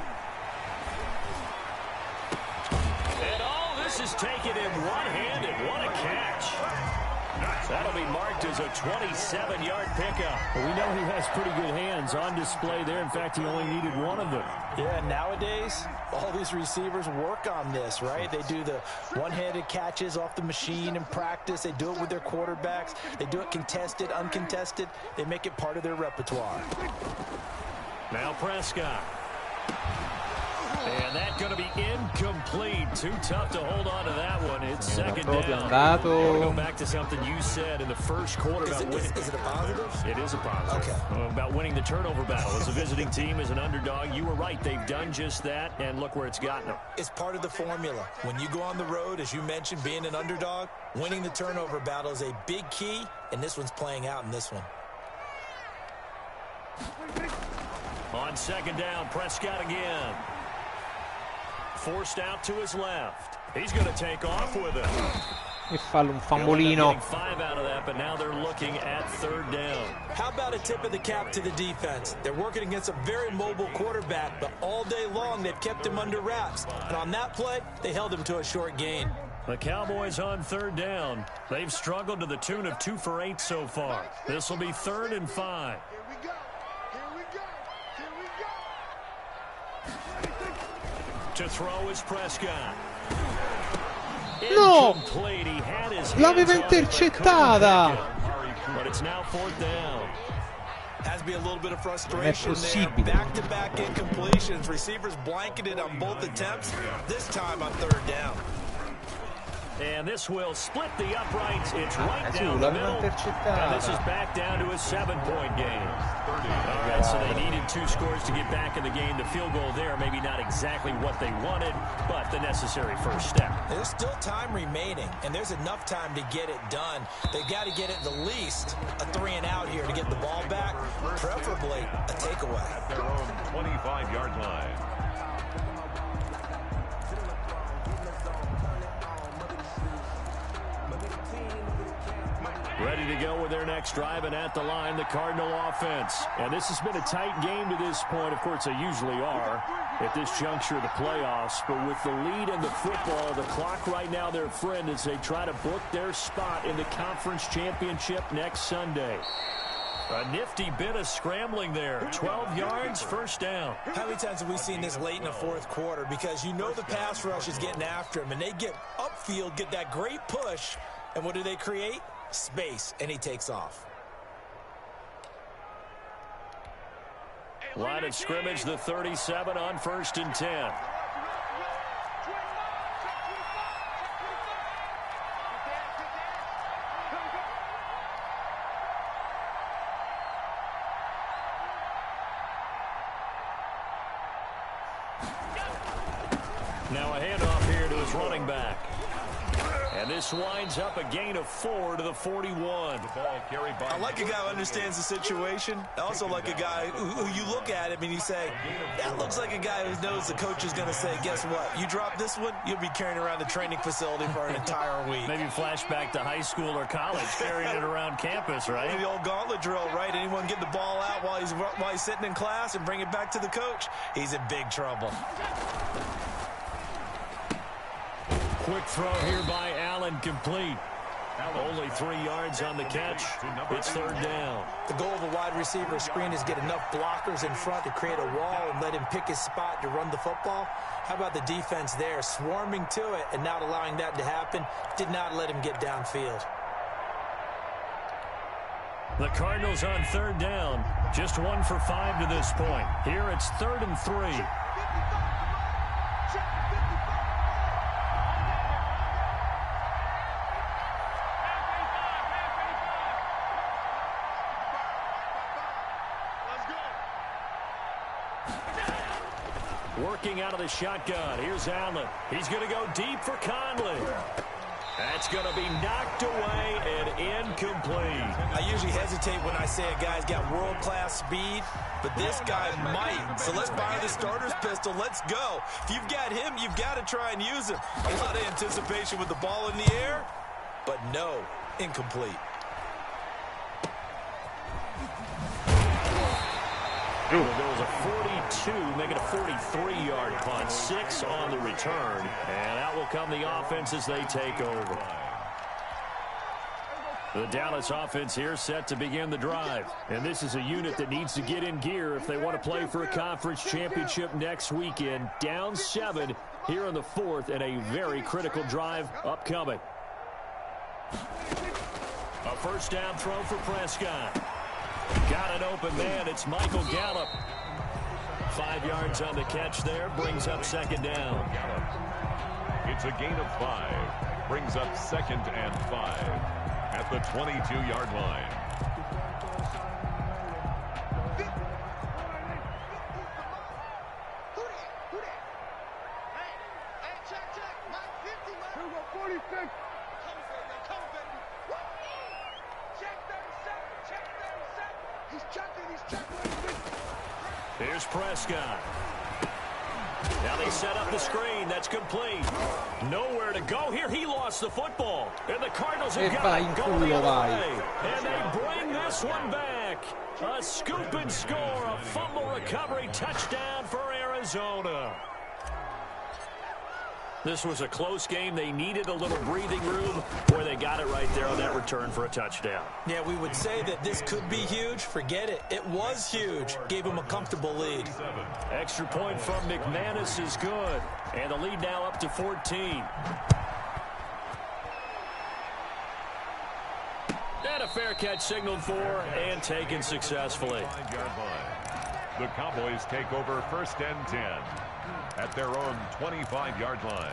And oh, this is taken in one-handed. What a catch. That'll be marked as a 27-yard pickup. Well, we know he has pretty good hands on display there. In fact, he only needed one of them. Yeah, nowadays, all these receivers work on this, right? They do the one-handed catches off the machine in practice. They do it with their quarterbacks. They do it contested, uncontested. They make it part of their repertoire. Now Prescott. And that's going to be incomplete. Too tough to hold on to that one. It's second down. We'll go back to something you said in the first quarter about winning. Is it a positive? It is a positive. Okay. About winning the turnover battle. As a visiting team, as an underdog, you were right. They've done just that, and look where it's gotten them. It's part of the formula. When you go on the road, as you mentioned, being an underdog, winning the turnover battle is a big key, and this one's playing out in this one. On second down, Prescott again. Forced out to his left. He's going to take off with it. E fallo un fambolino. 5 out of that, but now they're looking at 3rd down. How about a tip of the cap to the defense? They're working against a very mobile quarterback, but all day long they've kept him under wraps. And on that play, they held him to a short gain. The Cowboys on 3rd down. They've struggled to the tune of 2 for 8 so far. This will be 3rd and 5. Here we go. Here we go. Here we go. To throw is Prescott. No! Incomplete. He had his hands L'aveva on it, but couldn't intercettata! pick it. But it's now 4th down. Has to be a little bit of frustration there. possibile. Back-to-back incompletions. Receivers blanketed on both attempts, this time on 3rd down. And this will split the uprights. It's right down the l'aveva middle. And this is intercettata. back down to a 7-point game. All right, so they needed 2 scores to get back in the game. The field goal there, maybe not exactly what they wanted, but the necessary first step. There's still time remaining, and there's enough time to get it done. They've got to get at the least a 3-and-out here to get the ball back, preferably a takeaway. At their own 25-yard line. Ready to go with their next drive, and at the line, the Cardinal offense. And this has been a tight game to this point. Of course, they usually are at this juncture of the playoffs. But with the lead in the football, the clock right now their friend as they try to book their spot in the conference championship next Sunday. A nifty bit of scrambling there. 12 yards, 1st down. How many times have we seen this late in the 4th quarter? Because you know the pass rush is getting after him, and they get upfield, get that great push, and what do they create? Space, and he takes off. Line of scrimmage, the 37 on 1st and 10. Now a handoff here to his running back. And this winds up a gain of 4 to the 41. The ball carried by. I like a guy who understands the situation. I also like a guy who you look at him and you say, that looks like a guy who knows the coach is going to say, guess what? You drop this one, you'll be carrying around the training facility for an entire week. Maybe flashback to high school or college, carrying it around campus, right? The old gauntlet drill, right? Anyone get the ball out while he's sitting in class and bring it back to the coach, he's in big trouble. Quick throw here by Allen, complete. Only 3 yards on the catch. It's 3rd down. The goal of a wide receiver screen is get enough blockers in front to create a wall and let him pick his spot to run the football. How about the defense there, swarming to it and not allowing that to happen? Did not let him get downfield. The Cardinals on 3rd down. Just 1 for 5 to this point. Here it's 3rd and 3. Working out of the shotgun. Here's Allen. He's going to go deep for Conley. That's going to be knocked away and incomplete. I usually hesitate when I say a guy's got world-class speed, but this guy might. So let's fire the starter's pistol. Let's go. If you've got him, you've got to try and use him. A lot of anticipation with the ball in the air, but no, incomplete. There was a 42, make it a 43-yard punt, 6 on the return, and out will come the offense as they take over. The Dallas offense here set to begin the drive, and this is a unit that needs to get in gear if they want to play for a conference championship next weekend. Down 7 here in the 4th, and a very critical drive upcoming. A first down throw for Prescott. Got an open man. It's Michael Gallup. 5 yards on the catch there. Brings up 2nd down. It's a gain of 5. Brings up 2nd and 5 at the 22-yard line. Hey, check. Mike 50, Mike. Here we go, 46. Come, baby. Check 37. He's checking. Here's Prescott. Now they set up the screen. That's complete. Nowhere to go here. He lost the football. And the Cardinals have got it going the other way. And they bring this one back. A scoop and score. A fumble recovery touchdown for Arizona. This was a close game. They needed a little breathing room. Boy, they got it right there on that return for a touchdown. Yeah, we would say that this could be huge. Forget it. It was huge. Gave them a comfortable lead. Extra point from McManus is good. And the lead now up to 14. And a fair catch signaled for and taken successfully. The Cowboys take over 1st and 10 at their own 25-yard line.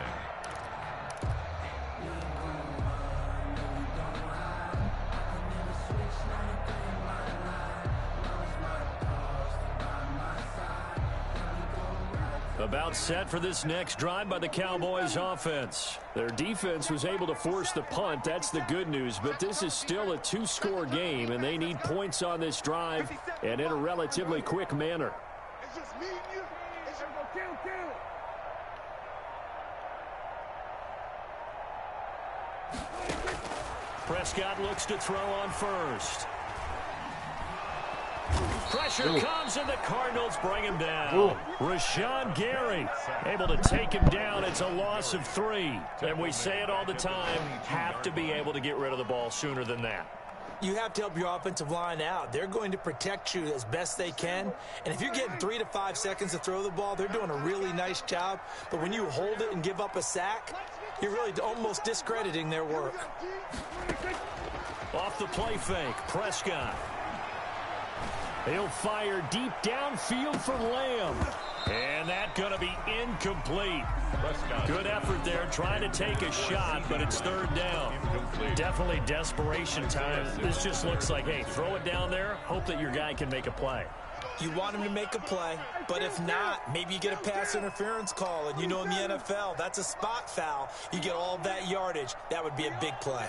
About set for this next drive by the Cowboys offense. Their defense was able to force the punt. That's the good news. But this is still a two-score game, and they need points on this drive and in a relatively quick manner. It's just me and you. It's just go kill. Prescott looks to throw on first. Pressure comes, and the Cardinals bring him down. Rashawn Gary able to take him down. It's a loss of 3. And we say it all the time, have to be able to get rid of the ball sooner than that. You have to help your offensive line out. They're going to protect you as best they can. And if you're getting 3 to 5 seconds to throw the ball, they're doing a really nice job. But when you hold it and give up a sack, you're really almost discrediting their work. Off the play fake, Prescott. He'll fire deep downfield for Lamb. And that's going to be incomplete. Good effort there, trying to take a shot, but it's 3rd down. Definitely desperation time. This just looks like, hey, throw it down there, hope that your guy can make a play. You want him to make a play, but if not, maybe you get a pass interference call, and you know in the NFL, that's a spot foul. You get all that yardage. That would be a big play.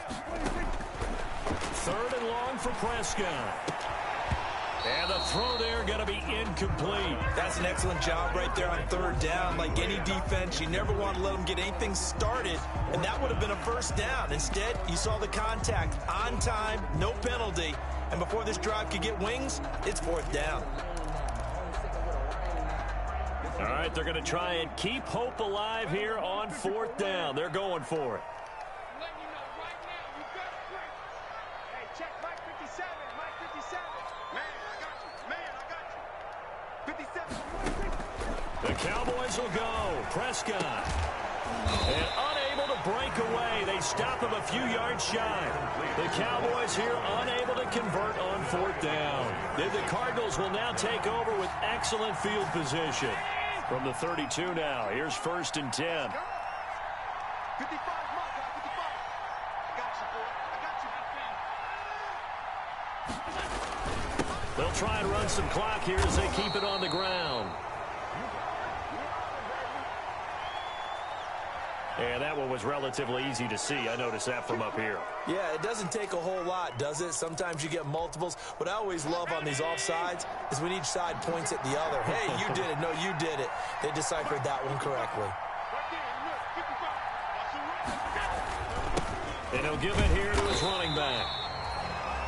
3rd and long for Prescott. And the throw there going to be incomplete. That's an excellent job right there on 3rd down. Like any defense, you never want to let them get anything started, and that would have been a 1st down. Instead, you saw the contact on time, no penalty, and before this drive could get wings, it's 4th down. All right, they're going to try and keep hope alive here on 4th down. They're going for it. The Cowboys will go. Prescott. And unable to break away. They stop him a few yards shy. The Cowboys here unable to convert on 4th down. Then the Cardinals will now take over with excellent field position. From the 32 now, here's 1st and 10. 55, my guy, 55. I got you, boy. I got you. They'll try and run some clock here as they keep it on the ground. And that one was relatively easy to see. I noticed that from up here. Yeah, it doesn't take a whole lot, does it? Sometimes you get multiples. What I always love on these offsides is when each side points at the other. Hey, you did it. No, you did it. They deciphered that one correctly. And he'll give it here to his running back.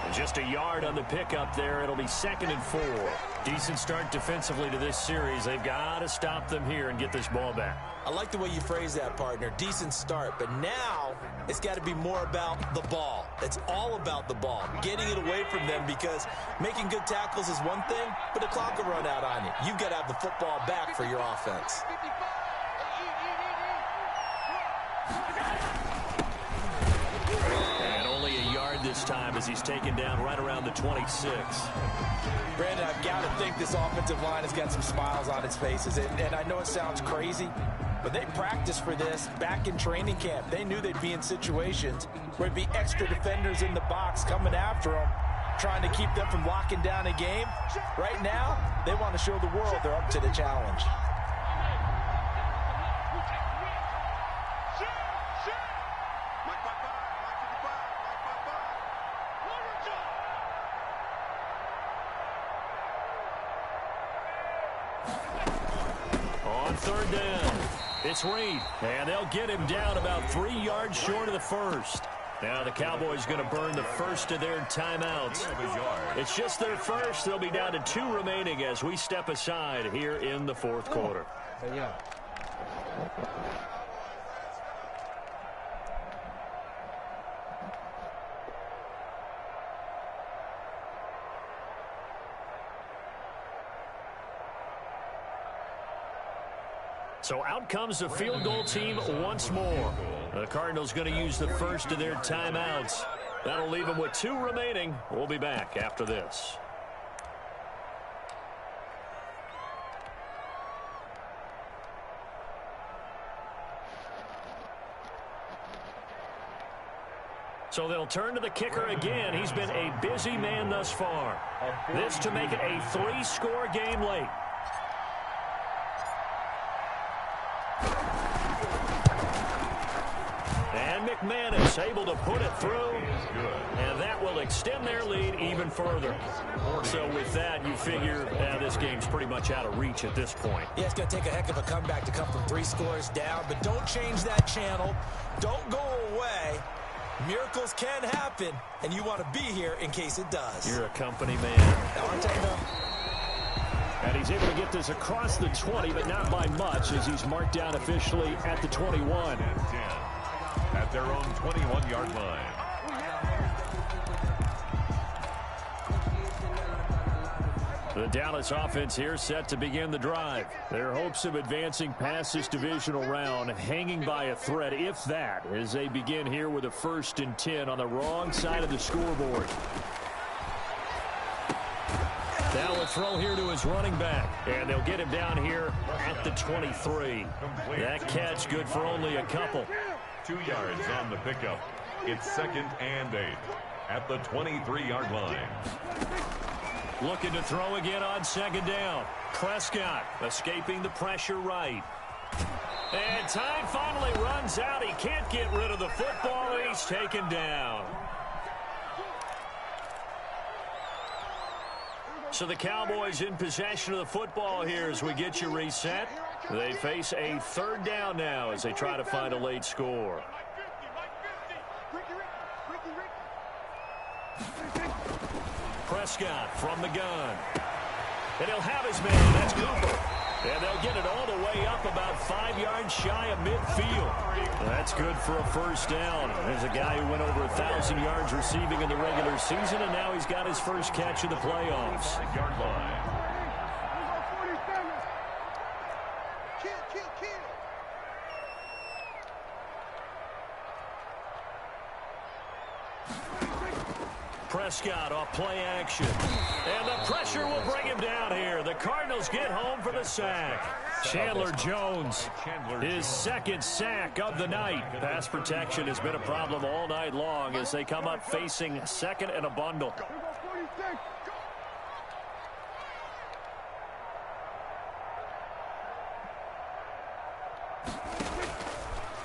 And just a yard on the pickup there. It'll be 2nd and 4. Decent start defensively to this series. They've got to stop them here and get this ball back. I like the way you phrase that, partner. Decent start. But now it's got to be more about the ball. It's all about the ball. Getting it away from them, because making good tackles is one thing, but the clock will run out on you. You've got to have the football back for your offense. And only a yard this time as he's taken down right around the 26. Brandon, I've got to think this offensive line has got some smiles on its faces. And I know it sounds crazy, but they practiced for this back in training camp. They knew they'd be in situations where there'd be extra defenders in the box coming after them, trying to keep them from locking down a game. Right now, they want to show the world they're up to the challenge. third down. It's Reed, and they'll get him down about 3 yards short of the first. Now the Cowboys going to burn the first of their timeouts. It's just their first. They'll be down to 2 remaining as we step aside here in the fourth quarter. Yeah. So out comes the field goal team once more. The Cardinals going to use the first of their timeouts. That'll leave them with 2 remaining. We'll be back after this. So they'll turn to the kicker again. He's been a busy man thus far. This to make it a 3-score game late. And McManus able to put it through, and that will extend their lead even further. So with that, you figure this game's pretty much out of reach at this point. Yeah, it's going to take a heck of a comeback to come from 3 scores down, but don't change that channel. Don't go away. Miracles can happen, and you want to be here in case it does. You're a company man. Aren't I, though? And he's able to get this across the 20, but not by much, as he's marked down officially at the 21. At their own 21-yard line. The Dallas offense here set to begin the drive. Their hopes of advancing past this divisional round hanging by a thread, if that, as they begin here with a 1st and 10 on the wrong side of the scoreboard. Now a throw here to his running back, and they'll get him down here at the 23. That catch good for only a couple. 2 yards on the pickup. It's 2nd and 8 at the 23-yard line. Looking to throw again on 2nd down. Prescott escaping the pressure right. And time finally runs out. He can't get rid of the football. He's taken down. So the Cowboys in possession of the football here as we get you reset. They face a 3rd down now as they try to find a late score. Prescott from the gun. And he'll have his man. That's Cooper. And they'll get it all the way up about 5 yards shy of midfield. That's good for a 1st down. There's a guy who went over 1,000 yards receiving in the regular season, and now he's got his first catch in the playoffs. Yard line. Prescott off play action. And the pressure will bring him down here. The Cardinals get home for the sack. Chandler Jones, his 2nd sack of the night. Pass protection has been a problem all night long as they come up facing 2nd and a bundle.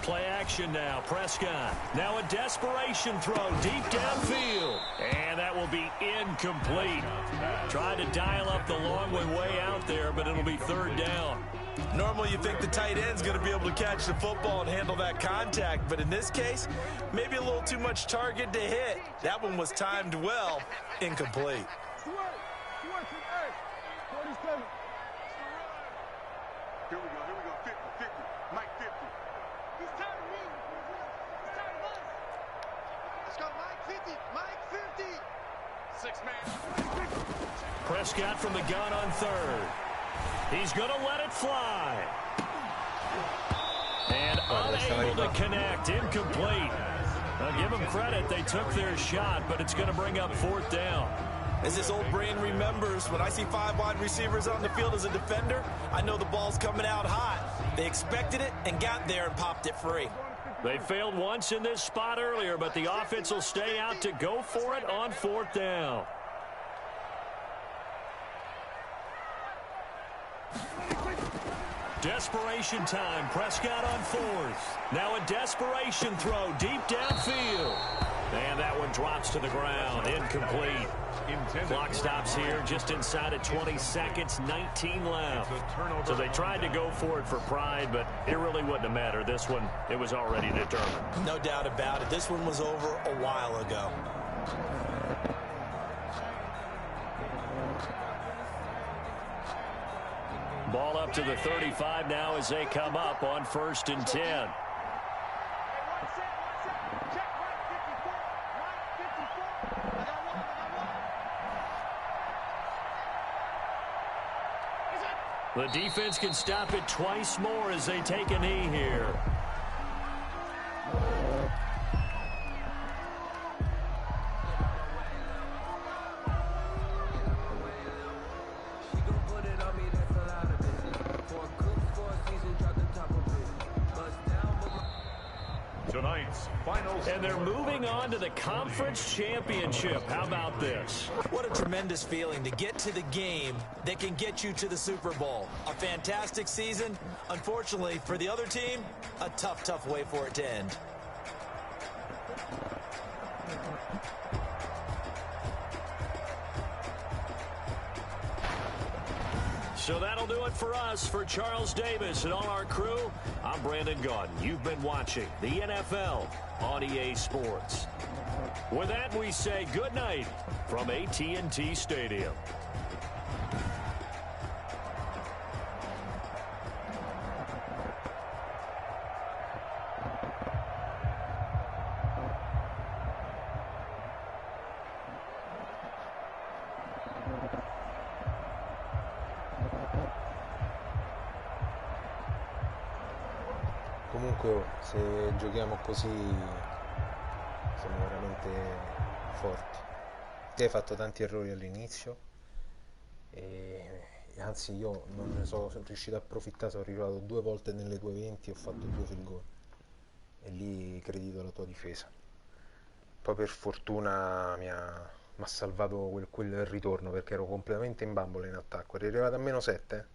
Play action now. Prescott. Now a desperation throw deep downfield. And that will be incomplete. Trying to dial up the long way out there, but it'll be 3rd down. Normally you think the tight end's going to be able to catch the football and handle that contact, but in this case, maybe a little too much target to hit. That one was timed well. Incomplete. 47. Here we go, 50, Mike 50. He's tired of me. He's tired of us. Let's go, Mike 50, Mike 50. 6-man. Prescott from the gun on 3rd. He's going to let it fly. And unable to connect. Incomplete. Now give them credit. They took their shot, but it's going to bring up 4th down. As this old brain remembers, when I see 5 wide receivers on the field as a defender, I know the ball's coming out hot. They expected it and got there and popped it free. They failed once in this spot earlier, but the offense will stay out to go for it on 4th down. Desperation time. Prescott on 4th. Now a desperation throw deep downfield. And that one drops to the ground. Incomplete. Clock stops here just inside of 20 seconds, 19 left. So they tried to go for it for pride, but it really wouldn't have mattered. This one, it was already determined. No doubt about it. This one was over a while ago. Ball up to the 35 now as they come up on 1st and 10. The defense can stop it twice more as they take a knee here. Tonight's final. And they're moving on to the conference championship. How about this? What a tremendous feeling to get to the game that can get you to the Super Bowl. A fantastic season. Unfortunately, for the other team, a tough, tough way for it to end. So that'll do it for us. For Charles Davis and all our crew, I'm Brandon Gaudin. You've been watching the NFL on EA Sports. With that, we say good night from AT&T Stadium. Comunque se giochiamo così siamo veramente forti. Te hai fatto tanti errori all'inizio e anzi io non ne sono riuscito a approfittare, sono arrivato 2 volte nelle tue 20 e ho fatto 2 field goal e lì credito alla tua difesa. Poi per fortuna mi ha salvato quel ritorno perché ero completamente in bambola in attacco, eri arrivato a -7.